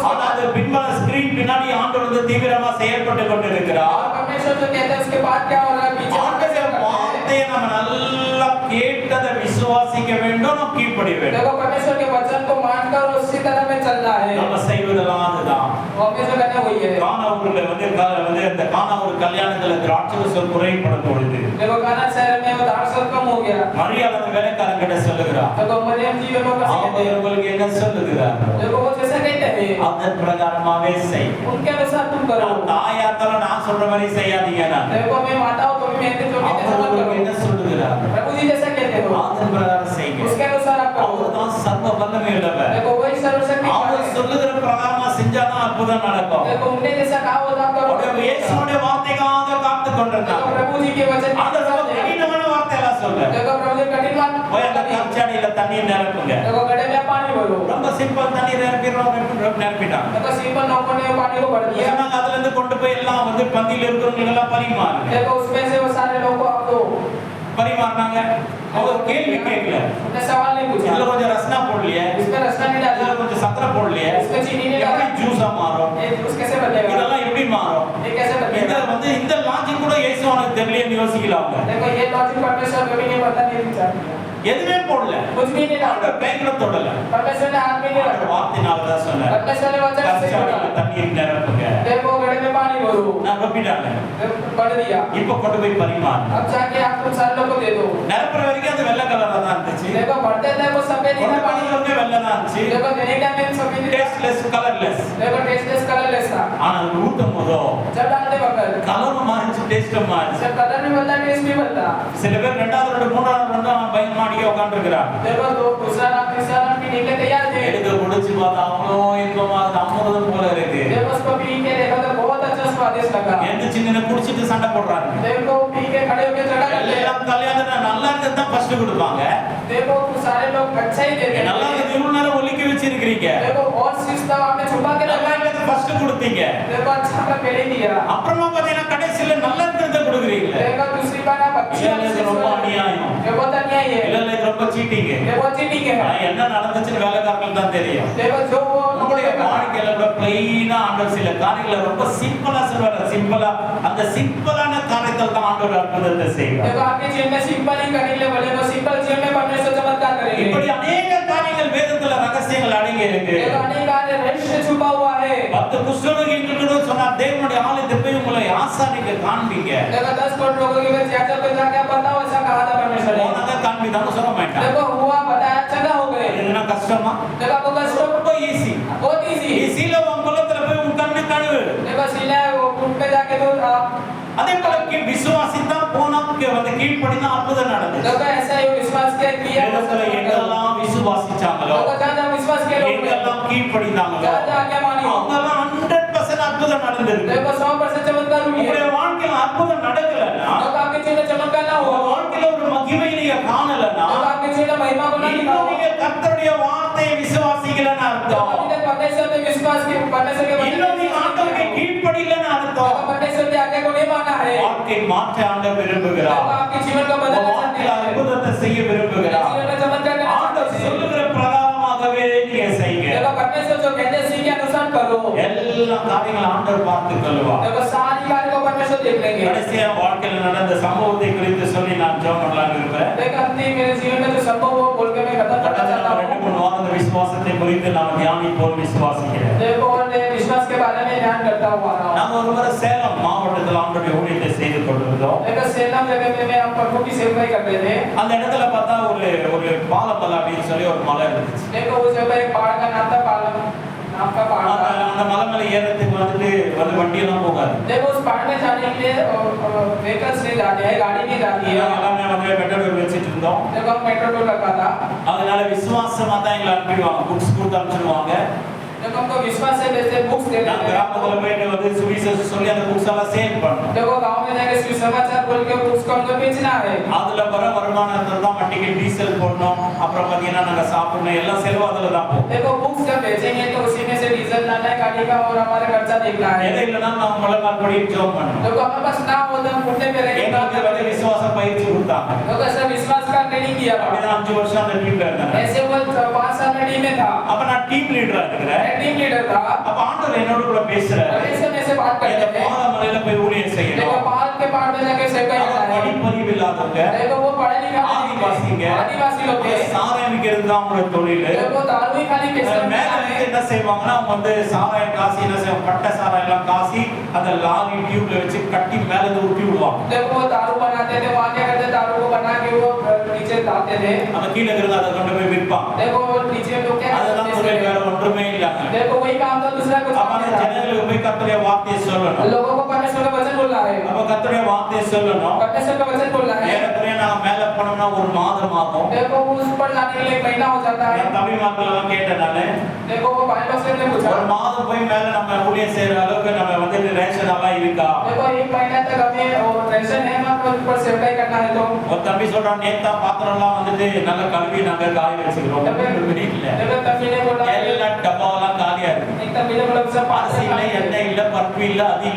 ஆனா அது பின்புற ஸ்கிரீன் பின்னாடி ஆண்டவர் வந்து தீவிரமா செயல்பட்டு கொண்டிருக்கிறார். और परमेश्वर जो कहते हैं उसके बाद क्या हो रहा है पीछे ஆண்டவருடைய வார்த்தையை நம்ம நல்லா கேட்டதை விசுவாசிக்க வேண்டும், நம்ம கீழ்ப்படிய வேண்டும். देखो परमेश्वर के वचन को मानकर उसी तरह में चलना है। நம்ம செய்வதெல்லாம் அதுதான். वो हमें जो करना वही है। கானா ஊர்ல வந்து அந்த கானா ஊர் கல்யாணத்துல திராட்சரசம் குறைபடும் பொழுது देखो कानान शहर में वो दारसर कम हो गया। மரியாள் அந்த வேலைக்காரங்கிட்ட சொல்லுகிறார், देखो मरियम जी लोगों को कहते அவங்க हैं உங்களுக்கு என்ன சொல்லுகிறார், देखो वो जैसा कहते हैं அதன் பிரகாரமாவே செய். उनके अनुसार तुम करो। நான் தாயா இருந்தாலும் நான் சொல்ற மாதிரி செய்யாதீங்க. நான் देखो मैं माता हूं तो भी मैं जो कहते हैं அவங்க मत என்ன करो। சொல்லுகிறார், प्रभु जी जैसा कहते हो அதன் பிரகாரம் செய்யுங்க. उसके अनुसार आप करो। அவர் தான் சர்வ வல்லமை உள்ளவர். देखो वही सर्वशक्ति அவர் சொல்லுகிற பிரகாரமா செஞ்சாதான் அற்புதம் நடக்கும். देखो उन्हें जैसा कहा वो आप करो। அவருடைய இயேசுவுடைய வார்த்தைக்காக காத்து देखो கொண்டிருந்தாங்க. प्रभु जी के वचन அந்த ரொம்ப கடினமான வார்த்தை எல்லாம் சொல்ல, देखो प्रभु जी कठिन बात போய் அந்த கற்சாடியில தண்ணீர் நிரப்புங்க. देखो गड्ढे में पानी भरो। ரொம்ப சிம்பிள், தண்ணீர் நிரப்பிட்டாங்க. देखो सिंपल नौकों ने पानी को भर दिया। சொன்னாங்க, அதுல இருந்து கொண்டு போய் எல்லாம் வந்து பந்தியில இருக்கிறவங்களுக்கு எல்லாம் பரிமாறுங்க. देखो उसमें से वो सारे लोग को आप दो। பரிமாறினாங்க. அவங்க கேள்வி கேட்கல, उन्हें सवाल नहीं पूछा। இதுல கொஞ்சம் ரசனா போடலையே, इसमें रसना नहीं डाला, இதுல கொஞ்சம் சக்கரை போடலையே, इसमें चीनी नहीं எப்படி डाला, ஜூஸா மாறும், ये जूस कैसे बनेगा, இதெல்லாம் எப்படி மாறும், ये कैसे இந்த बनेगा। வந்து இந்த லாஜிக் கூட இயேசு அவனுக்கு தெரியலன்னு யோசிக்கலாங்க. देखो ये लॉजिक परमेश्वर को भी नहीं पता नहीं था। எதுவுமே போடல, कुछ भी नहीं डाला, அந்த பேங்க்ல தொடல. परमेश्वर ने हाथ में नहीं அந்த रखा। வார்த்தைனால தான் சொன்னார், परमेश्वर ने वचन से கற்சாடியில बोला தண்ணீர் நிரப்புங்க. देखो गड्ढे में पानी भरो। நான் ரொப்பிட்டாங்க. पढ़ दिया। இப்ப கொண்டு போய் பரிமாறு. अब जाके आप तुम सारे लोग को दे दो। நிரப்புற வரைக்கும் அது வெள்ளை கலரா தான் இருந்துச்சு. देखो पढ़ते थे वो सफेद ही था पानी। பாनी வெள்ளை தான் இருந்துச்சு. देखो देने का में सफेद ही था। Tasteless, colourless. देखो टेस्टलेस कलरलेस था। ஆனா அது ஊட்டும் போதோ जब डालते वक्त கலரும் மாறிச்சு, டேஸ்டும் மாறிச்சு. जब कलर भी बदला टेस्ट भी बदला। சில பேர் ரெண்டாவது ரெண்டு மூணாவது ரெண்டு பயமாடியே உட்காந்துருக்கிறாங்க. देखो दो दूसरा नाम तीसरा नाम भी निकले तैयार थे। எடுத்து குடிச்சு பார்த்தா அவ்வளோ இன்பமா, அது அமிர்தம் போல இருக்கு. देखो उसको पी के देखो तो बहुत अच्छा उसको स्वादिष्ट लगा எந்த சின்ன குடிச்சிட்டு சண்டை போடுறாங்க देखो पी के खड़े होके झगड़ा करते हैं எல்லாம் கல்யாணத்துல நல்லா இருக்கிறது தான் ஃபர்ஸ்ட் கொடுப்பாங்க देखो सारे लोग अच्छा ही देते நல்லா हैं இருக்கிறது இவ்வளவு நேரம் ஒலிக்க வச்சிருக்கீங்க देखो और चीज तो आपने छुपा के நல்லா रखा இருக்கிறது ஃபர்ஸ்ட் கொடுத்தீங்க देखो अच्छा का पहले ही दिया அப்புறமா பாத்தீங்கன்னா கடைசில நல்லா இருக்கிறத கொடுக்குறீங்க देखो दूसरी बार आप अच्छी இல்ல இது ரொம்ப அநியாயம் ये बहुत अन्याय இல்ல है இல்ல இது ரொம்ப சீட்டிங் ये बहुत चीटिंग ஆனா है என்ன நடந்துச்சுன்னு வேலைக்காரங்களுக்கு தான் தெரியும் देखो जो वो உங்களுடைய வாழ்க்கையில கூட பிளைனா ஆண்டவர் சில காரியங்களை ரொம்ப சிம்பிளா சொல்றாரு சிம்பிளா அந்த சிம்பிளான காரியத்தில் தான் ஆண்டவர் அற்புதத்தை செய்வார் देखो आपके जीवन में सिंपल ही करेंगे बोले वो सिंपल जीवन में परमेश्वर चमत्कार करेंगे இப்படி अनेक காரியங்கள் வேதத்துல ரகசியங்கள் அடங்கி இருக்கு देखो अनेक कार्य रहस्य छुपा हुआ है 10 குஷ்டரோகிகளுக்கு சொன்னா தேவனுடைய ஆலயத்தை போய் உங்களை ஆசாரிக்கு காண்பிங்க देखो 10 करोड़ लोगों के बीच यात्रा पे जाके बताओ ऐसा कहा था परमेश्वर ने போனதை காண்பிதான்னு சொல்ல மாட்டான் देखो हुआ बताया चंगा हो गए இதுனா கஷ்டமா देखो आपको कष्ट ரொம்ப ஈஸி बहुत इजी ஈஸில உன் குலத்துல போய் உன் கண்ணு கழுவு देखो सीला वो उठ पे जाके तो அதே போல விசுவாசித்தா போனா வந்து கீழ்ப்படினா அற்புதம் நடந்தது देखो ऐसा ही विश्वास किया வேதத்துல எங்கெல்லாம் விசுவாசிச்சாங்களோ देखो जहाँ विश्वास किया लोग எங்கெல்லாம் கீழ்ப்படிந்தாங்களோ जहाँ आज्ञा मानी அவங்கெல்லாம் 100% அற்புதம் நடந்தது देखो 100% चमत्कार हुई है உங்களுடைய வாழ்க்கையில அற்புதம் நடக்கலன்னா देखो आपके जीवन में चमत्कार ना உங்க हो வாழ்க்கையில ஒரு மகிமை நீங்க காணலன்னா देखो आपके जीवन में महिमा को ना இன்னும் दिखाओ நீங்க கர்த்தருடைய வார்த்தையை விசுவாசிக்கலன்னு तो அர்த்தம் अभी तक परमेश्वर में विश्वास की परमेश्वर के वचन இன்னும் நீங்க ஆண்டவருக்கு கீழ்ப்படியலன்னு அர்த்தம் देखो परमेश्वर की आज्ञा को नहीं माना है வாழ்க்கை மாற்ற ஆண்டவர் விரும்புகிறார் देखो आपके जीवन को உங்க बदलना चाहते வாழ்க்கையில हैं அற்புதத்தை செய்ய விரும்புகிறார் जीवन में चमत्कार करना ஆண்டவர் चाहते हैं சொல்லுகிற பிரகாரமாகவே நீங்க செய்யுங்க देखो परमेश्वर जो कहते हैं उसी के अनुसार करो எல்லா காரியங்களும் ஆண்டவர் பார்த்து கொள்வார் देखो सारी कार्य को परमेश्वर देख लेंगे கடைசியா வாழ்க்கையில நடந்த சம்பவத்தை குறித்து சொல்லி நான் ஜெபம் பண்ணலாம்னு இருக்கிறேன் देखो अंतिम मेरे जीवन में जो संभव हो बोल के मैं खत्म करना கடந்த चाहता ரெண்டு हूँ மூணு வாரத்தை விசுவாசத்தை குறித்து நான் தியானிப்போம் விசுவாசிக்கிறேன் देखो और मैं विश्वास के बारे में ध्यान करता हुआ आ रहा हूँ நாங்க ஒரு முறை சேலம் மாவட்டத்தில் ஆண்டவருடைய ஊழியத்தை செய்து கொண்டிருந்தோம் देखो सेलम जगह पे मैं हम प्रभु की सेवा कर रहे थे அந்த இடத்துல பார்த்தா ஒரு பாலமலை அப்படின்னு சொல்லி ஒரு மலை இருந்துச்சு देखो उस जगह एक पहाड़ का नाम था पालम नाम का पहाड़ அந்த था அந்த மலை மேல ஏறதுக்கு வந்து வண்டியெல்லாம் போகாது देखो उस पहाड़ में जाने के लिए व्हीकल्स नहीं जाते हैं गाड़ी नहीं जाती है எல்லாமே வந்து பெட்ரோல் வச்சுட்டு இருந்தோம் देखो हम पेट्रोल टोल लगा था அதனால விசுவாசமா தான் எங்களை அனுப்பிடுவாங்க புக்ஸ் கொடுத்து அனுப்பிச்சிடுவாங்க देखो हमको विश्वास है जैसे बुक्स देते நான் हैं கிராமத்துல போயிட்டு வந்து சுவிசேஷம் சொல்லி அந்த புக்ஸ் எல்லாம் சேல் பண்ணோம் देखो गांव में जाके सुसमाचार बोल के बुक्स को हमको बेचना है அதுல வர வருமானத்துல தான் வண்டிக்கு டீசல் போடணும் அப்புறம் பாத்தீங்கன்னா நாங்க சாப்பிடணும் எல்லாம் செலவு அதுல தான் போகும் देखो बुक्स जब बेचेंगे तो उसी में से डीजल डालना है गाड़ी का और हमारा खर्चा देखना है எதை இல்லைன்னா நான் முழங்கால் படி ஜோம் பண்ணோம் देखो हमारे पास ना हो तो हम घुटने पे रहेंगे எங்களுக்கு வந்து விசுவாச பயிற்சி கொடுத்தாங்க देखो ऐसा विश्वास का ट्रेनिंग दिया था அப்படிதான் 5 வருஷம் அந்த டீம்ல இருந்தேன் ऐसे वो 5 साल में टीम में था அப்ப நான் டீம் லீடரா இருக்கிறேன் मैं टीम लीडर था அப்ப ஆண்டவர் என்னோட கூட பேசுறாரு परमेश्वर ने से बात இந்த करते थे பாலமலையில போய் ஊழியம் देखो செய்யணும் पहाड़ के पहाड़ में जाके सेवा करना है படிப்பறிவு இல்லாதவங்க देखो वो पढ़े लिखा ஆதிவாசிங்க आदिवासी लोग थे சாராயம் விற்கிறது தான் அவங்களோட தொழில் देखो दारू ही खाली மேல बेचते வந்து என்ன செய்வாங்கன்னா அவங்க வந்து சாராயம் காசி என்ன செய்வாங்க பட்டை சாராயம் எல்லாம் காசி அந்த லாரி டியூப்ல வச்சு கட்டி மேல இருந்து ஊட்டி விடுவாங்க देखो वो दारू बनाते थे वहाँ क्या करते दारू को बना के वो नीचे डालते थे அந்த கீழே இருக்கிறத அதை கொண்டு போய் விற்பாங்க देखो वो नीचे लोग क्या அதெல்லாம் करते தொழில் थे வேற ஒன்றுமே இல்லாம देखो वही काम था दूसरा कुछ அப்ப काम அந்த नहीं था ஜனங்களுக்கு போய் கர்த்தருடைய வார்த்தையை சொல்லணும் लोगों को परमेश्वर का वचन बोलना है அப்ப கர்த்தருடைய வார்த்தையை சொல்லணும் परमेश्वर का वचन बोलना है ஏறக்குறைய நான் மேல போனோம்னா ஒரு மாதம் ஆகும் देखो उस पर जाने के लिए एक महीना हो जाता है என் தமிழ் மக்கள் எல்லாம் கேட்டேன் நானு देखो वो भाई लोग से ने पूछा ஒரு மாதம் போய் மேல நம்ம ஊழியம் செய்யற அளவுக்கு நம்ம வந்து ரேஷன் எல்லாம் இருக்கா देखो एक महीना तक हमें और रेशन है मतलब ऊपर सेवा करना है तो ஒரு தம்பி சொல்றான் நேத்தா பாத்திரம் எல்லாம் வந்துட்டு நல்ல கழுவி நாங்க காய வச்சுக்கிறோம் ஒண்ணுமே இல்ல देखो तभी ने बोला எல்லா டப்பாவெல்லாம் காலியா இருக்கு एक तभी ने बोला सब पास அரிசி இல்ல எண்ணெய் இல்ல பருப்பு இல்ல அது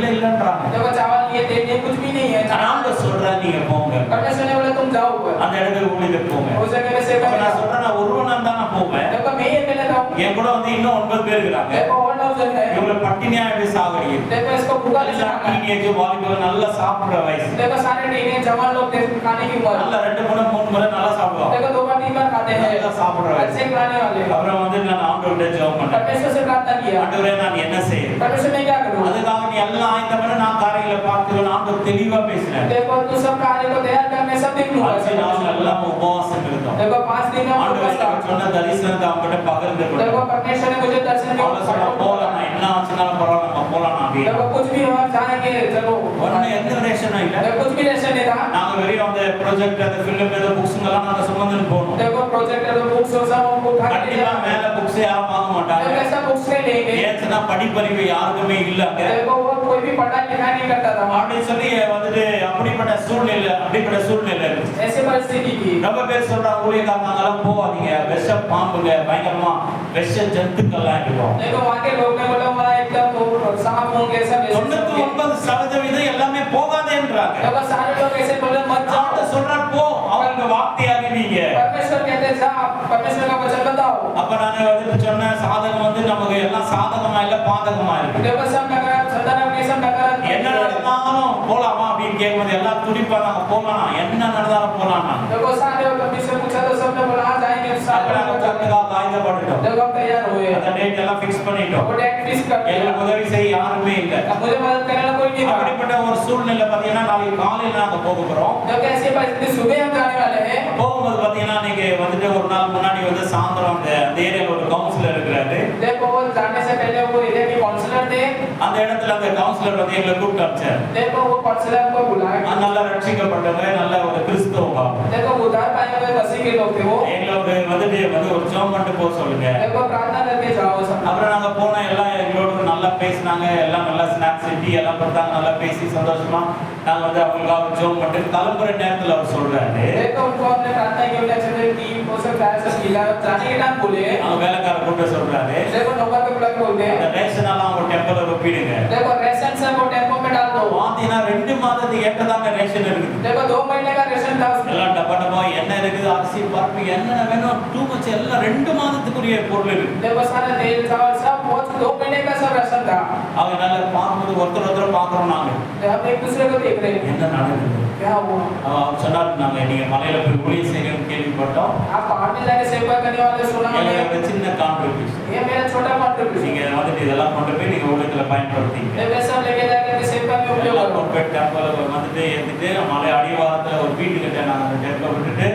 இல்லன்றாங்க देखो चावल ये तेल ये कुछ भी नहीं है நான் சொல்றேன் நீங்க போங்க परमेश्वर ने बोला तुम जाओ ऊपर அந்த இடத்துக்கு ஊழியத்துக்கு போங்க उस जगह में सेवा அப்ப நான் करना சொல்றேன் நான் ஒருவனா தான் நான் போவேன் देखो मैं ये कहना चाहूँ என் கூட வந்து இன்னும் 9 பேர் இருக்காங்க देखो और नौजन है இவங்க பட்டினியா எப்படி சாகடிக்கு देखो इसको भूखा नहीं रखना டீனேஜ் வாலிபர் நல்லா சாப்பிடுற வயசு देखो सारे टीनेज जवान लोग खाने की उम्र நல்லா 2 3 முறை நல்லா சாப்பிடுவாங்க देखो 2 बार 3 बार खाते हैं நல்லா சாப்பிடுற வயசு अच्छे खाने वाले அப்புறம் வந்து நான் ஆண்டவர்கிட்ட ஜெபம் பண்ணேன் परमेश्वर से प्रार्थना किया ஆண்டவரே நான் என்ன செய்யணும் परमेश्वर ने क्या करूँ அதுக்காக நீ எல்லாம் ஆயத்த பண்ண நான் காரியங்களை பார்த்துக்கணும் ஆண்டவர் தெளிவா பேசினார் देखो तू सब कार्य को तैयार कर मैं सब देख लूंगा 5 நாள் எல்லாம் உபவாசம் இருந்தோம் देखो 5 दिन में ஆண்டவர் उपवास எனக்கு சொன்ன தரிசனத்தை அவங்ககிட்ட பகிர்ந்து देखो கொண்டேன் परमेश्वर ने मुझे दर्शन दिया அவளை சொன்ன போலாம் நான் என்ன ஆச்சுனாலும் பரவாயில்ல நம்ம போலாம் நான் देखो அப்படின்னு कुछ भी हो जाएंगे चलो ஒண்ணு எந்த ரிலேஷனும் இல்ல देखो कुछ भी रेशन नहीं था நாங்க வெறும் அந்த ப்ராஜெக்ட் அந்த ஃபிலிம் அந்த புக்ஸ் எல்லாம் நாங்க சுமந்துன்னு போனோம் देखो प्रोजेक्ट है तो बुक्स हो सब हमको उठा के கண்டிப்பா மேல புக்ஸ் யாரும் வாங்க மாட்டாங்க மாட்டாங்க. देखो ऐसा बुक्स नहीं लेंगे, ஏன்னா படிப்பறிவு யாருக்குமே இல்லங்க. देखो वो कोई भी पढ़ाई लिखाई नहीं करता था, அப்படி சொல்லி வந்துட்டு அப்படிப்பட்ட சூழ்நிலை இருந்துச்சு. ऐसे परिस्थिति की ரொம்ப பேர் சொல்றாங்க ஊழியக்காரங்களாம் போவாதீங்க, விஷ பாம்புங்க பயங்கரமா விஷ ஜந்துக்கள்லாம் இருக்கும். देखो वहां के लोग ने बोला वहां एकदम वो सांप होंगे सब ऐसे 99% எல்லாமே போகாதேன்றாங்க. देखो सारे लोग ऐसे बोले मत जाओ, ஆண்டவர் சொல்றார் போ, அவங்க வார்த்தையாக நீங்க. परमेश्वर कहते हैं जा, परमेश्वर का वचन बताओ. அப்ப நான் வந்துட்டு சொன்ன சாதகம் வந்து நமக்கு எல்லாம் சாதகமா இல்ல பாதகமா இருக்கு. देखो सब नगर सदन में सब नगर என்ன நடந்தாலும் போலாமா அப்படின்னு கேட்கும்போது எல்லாம் துடிப்பா நாங்க போலாம், என்ன நடந்தாலும் போலாம். देखो सारे लोग अपने से पूछा तो सबने बोला हां जाएंगे அப்ப நாங்க போறதுக்காக ஆயத்தப்பட்டுட்டோம். देखो हम तैयार हुए, அந்த டேட் எல்லாம் ஃபிக்ஸ் பண்ணிட்டோம். वो डेट फिक्स कर दिया, எங்களுக்கு உதவி செய்ய யாருமே இல்ல. अब मुझे मदद करने वाला कोई नहीं था. அப்படிப்பட்ட ஒரு சூழ்நிலை பாத்தீங்கன்னா நாளைக்கு காலையில நாங்க போக போறோம். तो कैसे परिस्थिति सुबह हम जाने वाले हैं, போகும்போது பாத்தீங்கன்னா நீங்க வந்துட்டு ஒரு நாள் முன்னாடி வந்து சாயந்தரம் அந்த ஏரியால ஒரு கவுன்சிலர் இருக்கிறாரு. देखो वो जाने से पहले वो एरिया के काउंसलर थे, அந்த இடத்துல அந்த கவுன்சிலர் வந்து எங்களை கூப்பிட்டு வச்சார். देखो वो काउंसलर को बुलाया, நல்லா ரட்சிக்கப்பட்டவங்க நல்ல ஒரு கிறிஸ்தவங்க. देखो उद्धार पाए हुए मसीह के लोग थे वो, எங்களோட வந்துட்டு ஒரு ஜெபம் பண்ணிட்டு போக சொல்லுங்க. देखो प्रार्थना करके जाओ सब. அப்புறம் நாங்க போனோம், எல்லாம் எங்களோட நல்லா பேசினாங்க, எல்லாம் நல்லா ஸ்நாக்ஸ் டீ எல்லாம் கொடுத்தாங்க, நல்லா பேசி சந்தோஷமா நாங்க வந்து அவங்களுக்காக ஜெபம் பண்ணிட்டு கிளம்புற நேரத்துல அவர் சொல்றாரு, देखो उनको हमने प्रार्थना की, उन्हें अच्छे से टीम को सब प्यार से मिला, जाने के टाइम बोले, அவங்க வேலைக்கார கூப்பிட்டு சொல்றாரு, देखो नौकर को बुला के बोलते இந்த हैं, ரேஷன் எல்லாம் அவங்க டெம்போல ஒப்பிடுங்க. देखो रेशन सब वो टेम्पो में डाल दो. பாத்தீங்கன்னா 2 மாதத்துக்கு ஏற்றதாங்க ரேஷன் இருக்குது. देखो 2 महीने का रेशन था उसमें, எல்லாம் டப்பா என்ன இருக்குது, அரிசி பருப்பு என்னென்ன வேணும் டூ மச் எல்லாம் 2 மாதத்துக்குரிய பொருள் இருக்கு. देखो सारा तेल चावल सब वो 2 महीने का सब राशन था. அவங்க நல்லா பார்க்கும்போது ஒருத்தர் பாக்குறோம் நாங்க हम एक दूसरे को देख रहे हैं, என்ன நடக்குது. क्या हुआ, அவர் சொன்னாரு நாங்க நீங்க மலையில போய் ஊழியம் செய்யணும்னு கேள்விப்பட்டோம். आप पहाड़ में जाके सेवा करने वाले सुना எனக்கு हमने, ஒரு சின்ன கான்ட்ரிபியூஷன், ये मेरा छोटा कंट्रीब्यूशन நீங்க வந்துட்டு இதெல்லாம் கொண்டு போய் நீங்க ஊழியத்துல பயன்படுத்திங்க. है, मैं सब लेके जाके के सेवा में उपयोग எல்லாம் करो. கொண்டு போய் டெம்போல வந்துட்டு எடுத்துட்டு மலை அடிவாரத்துல ஒரு வீட்டுக்கிட்ட நாங்க அந்த டெம்போ விட்டுட்டு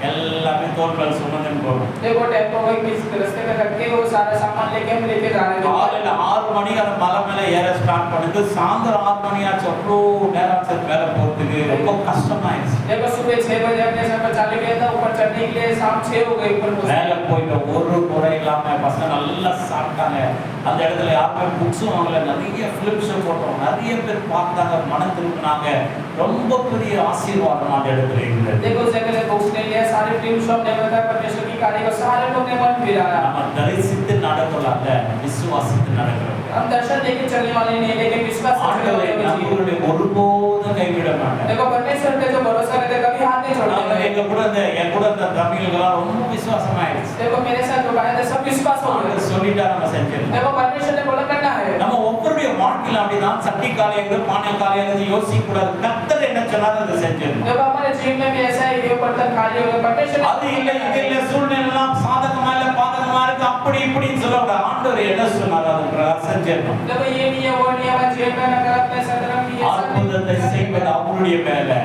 எல்லாமே தோல் மேல சுமந்துன்னு போறோம். देखो टेम्पो को किस रास्ते में रख के वो सारा सामान लेके हम लेके जा रहे थे. காலையில 6 மணிக்கு அந்த மலை மேல ஏற ஸ்டார்ட் பண்ணுது, சாயந்தரம் 6 மணி ஆச்சு. அவ்வளோ நேரம் ஆச்சு மேல போறதுக்கு, ரொம்ப கஷ்டமாயிடுச்சு. देखो सुबह 6 बजे अपने सफर चालू किया था, ऊपर चढ़ने के लिए शाम 6 हो गई ऊपर पहुंचने. மேல போயிட்டு ஒரு குறை இல்லாம பசங்க நல்லா சாப்பிட்டாங்க. அந்த இடத்துல யாருமே புக்ஸும் வாங்கல, நிறைய பிலிப்ஸ் போட்டோம், நிறைய பேர் பார்த்தாங்க, மனம் திரும்பினாங்க. ரொம்ப பெரிய ஆசீர்வாதம் அந்த இடத்துல இருந்தது. देखो जगह से बुक्स ले लिया, सारे टीम शॉप ने बताया परमेश्वर की कार्य को सारे लोग ने मन फिराया. நம்ம தரிசித்து நடக்கலாம்ல, விசுவாசித்து நடக்கிறோம். हम दर्शन लेके चलने वाले नहीं, लेकिन विश्वास से चलने ஆண்டவரை वाले हैं. நம்மளுடைய ஒருபோதும் கைவிட மாட்டார். देखो परमेश्वर पे जो भरोसा करते कभी हाथ नहीं நாம छोड़ते. எங்க கூட என் கூட இந்த தமிழ்களாம் ரொம்ப விசுவாசமாயிடுச்சு. देखो मेरे साथ जो आए थे सब विश्वास हो गए. ஆண்டவர் சொல்லிட்டா நம்ம செஞ்சிடலாம். देखो परमेश्वर ने बोला करना है. நம்ம ஒவ்வொருடைய வாழ்க்கையில அப்படிதான் சட்டி காலையில பானை காலையில யோசிக்க கூடாது. கர்த்தர் என்ன சொன்னாரு அதை செஞ்சிடணும். देखो हमारे जीवन में भी ऐसा है, ये बर्तन खाली हो गए, परमेश्वर ने அது இல்ல இது இல்ல சூழ்நிலை எல்லாம் சாதகமா இல்ல பாதகமா இருக்கு அப்படி இப்படின்னு சொல்லக்கூடாது. ஆண்டவர் என்ன சொன்னாரு அதை பிரகாரம் செஞ்சிடணும். देखो ये नहीं है वो नहीं है, हमारे जीवन में अगर अपने सदरम की ये सब அற்புதத்தை செய்வது அவருடைய வேலை.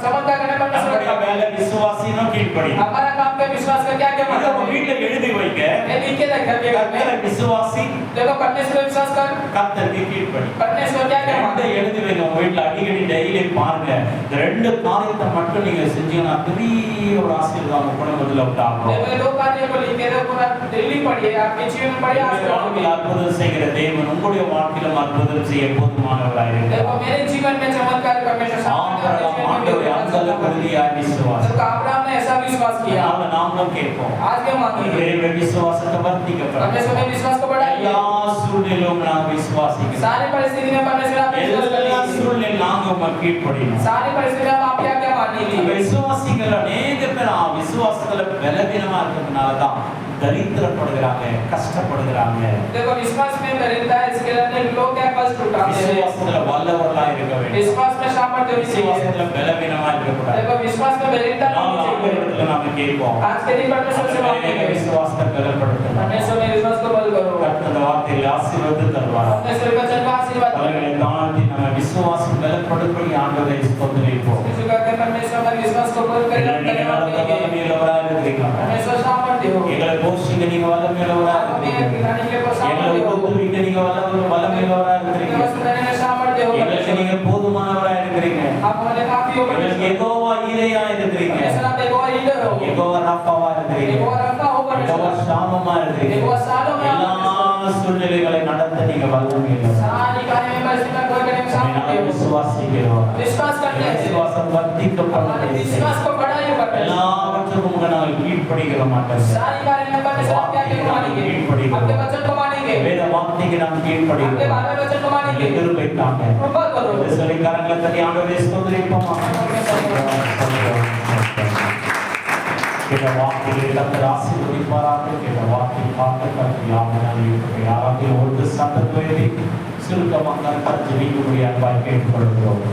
चमत्कार करने परमेश्वर நம்முடைய का வேலை விசுவாசினும் கீழ்ப்படி. हमारा काम पे विश्वास करके आगे இதை बढ़ो. உங்க வீட்டுல எழுதி வைங்க. ये लिख के रख करके घर கர்த்தரை में. விசுவாசி, देखो परमेश्वर पे विश्वास कर, கர்த்தருக்கு கீழ்ப்படி. परमेश्वर क्या क्या ரெண்டு मांगे. எழுதி வைங்க. உங்க வீட்டுல அடிக்கடி டெய்லி பாருங்க. இந்த 2 காரியத்தை மட்டும் நீங்க செஞ்சீங்கன்னா பெரிய ஒரு ஆசீர்வாதம் உங்க குடும்பத்துல உண்டாகும். देखो ये दो कार्य को लिख के रखो, पूरा डेली पढ़िए, आपके जीवन में बड़ी உங்களுடைய आशीर्वाद வாழ்க்கையில் होगी. அற்புதம் செய்கிற தேவன் உங்களுடைய வாழ்க்கையிலும் அற்புதம் செய்ய போதுமானவராக देखो இருக்கிறார். मेरे जीवन में चमत्कार परमेश्वर ஆண்டவரை அந்த உறுதியாய் விசுவாசி. तो अब्राहम ने ऐसा विश्वास किया. அதனால நாமும் கேட்போம். आज क्या मांगेंगे. தேவனுடைய விசுவாசத்தை வர்த்திக்கப்படும். परमेश्वर में विश्वास को बढ़ाइए. எல்லா சூழ்நிலையிலும் நாம் விசுவாசிக்கிறோம். सारी परिस्थिति में परमेश्वर आप विश्वास எல்லா करिए. சூழ்நிலையிலும் நாங்க உம்மை கீழ்ப்படியணும். सारी परिस्थिति में आप क्या क्या मानेंगे. விசுவாசிகள் அநேக பேர் விசுவாசத்துல பலவீனமா இருக்கிறதுனால தான் தரித்திரப்படுகிறாங்க, கஷ்டப்படுகிறாங்க. देखो विश्वास में दरिद्रता है, इसके लिए अनेक लोग क्या कष्ट उठाते हैं. விசுவாசத்துல வல்லவர்களா இருக்க வேண்டும். विश्वास में सामर्थ्य होनी चाहिए. விசுவாசத்துல பலவீனமா இருக்கக்கூடாது. देखो विश्वास में दरिद्रता நாம் नहीं चाहिए. ஆண்டவரிடத்துல நாம கேட்போம். आज के दिन परमेश्वर से मांगेंगे. விசுவாசத்தை பலப்படுத்தணும். परमेश्वर में विश्वास को बल करो. கர்த்தர் இந்த வார்த்தையில் ஆசீர்வாதம் தருவார். परमेश्वर का वचन का आशीर्वाद दो. அவர்களை தாழ்த்தி நம்ம விசுவாசம் பலப்படும்படி ஆண்டவரை ஸ்தோத்திரிப்போம். यीशु का कहना परमेश्वर हमारे विश्वास को बल करे. நீங்க நடந்த வல்லமையுள்ளவராக இருக்கிறீங்க. परमेश्वर सामर्थ्य हो. எங்களை போஷிக்க நீங்க வல்லமையுள்ளவராக हमें இருக்கிறீங்க. खिलाने के लिए எங்களை सामर्थ्य हो. உத்தரவிக்க நீங்க வல்லமையுள்ளவராக இருக்கிறீங்க. वस्त्र देने में सामर्थ्य हो. எங்களுக்கு நீங்க போதுமானவராக இருக்கிறீங்க. आप हमारे काफी हो. எங்களுக்கு யெகோவா ஈரையா இருக்கிறீங்க. परमेश्वर आप एक और लीडर हो. யெகோவா ராஃபாவா एक இருக்கிறீங்க. और रखा हो யெகோவா परमेश्वर. ஷாமமா இருக்கிறீங்க. एक और सालों में आप எல்லா சூழ்நிலைகளை நடத்த நீங்க வல்லமை உள்ளவர். सारी कार्य में परिस्थितियां कोई करने में நாங்கள் सामर्थ्य हो விசுவாசிக்கிறோம். विश्वास करते हैं விசுவாசம் வர்த்திக்கப்பட हमारे विश्वास को बढ़ाइए करते हैं எல்லாவற்றுக்கும் நாங்கள் கீழ்ப்படிகிற மாட்டோம். सारी कार्य में करने से आप क्या मानेंगे आपके वचन को मानेंगे வேத வார்த்தைக்கு நாம் आपके கீழ்ப்படிகிறோம். बारे वचन को मानेंगे கிருபை தாங்க. कृपा करो சொல்லி கரங்களை தட்டி ஆண்டவரே ஸ்தோத்திரிப்போமா. கேட்ட வார்த்தைகளை கர்த்தர் ஆசீர்வதிப்பாராக. கேட்ட வார்த்தை பார்த்து கர்த்தர் யாராவது ஒரு சத்தத்தை சுருக்கமாக கர்த்தர் ஜெபிக்கும்படி அன்பாய் கேட்டுக்கொள்கிறோம்.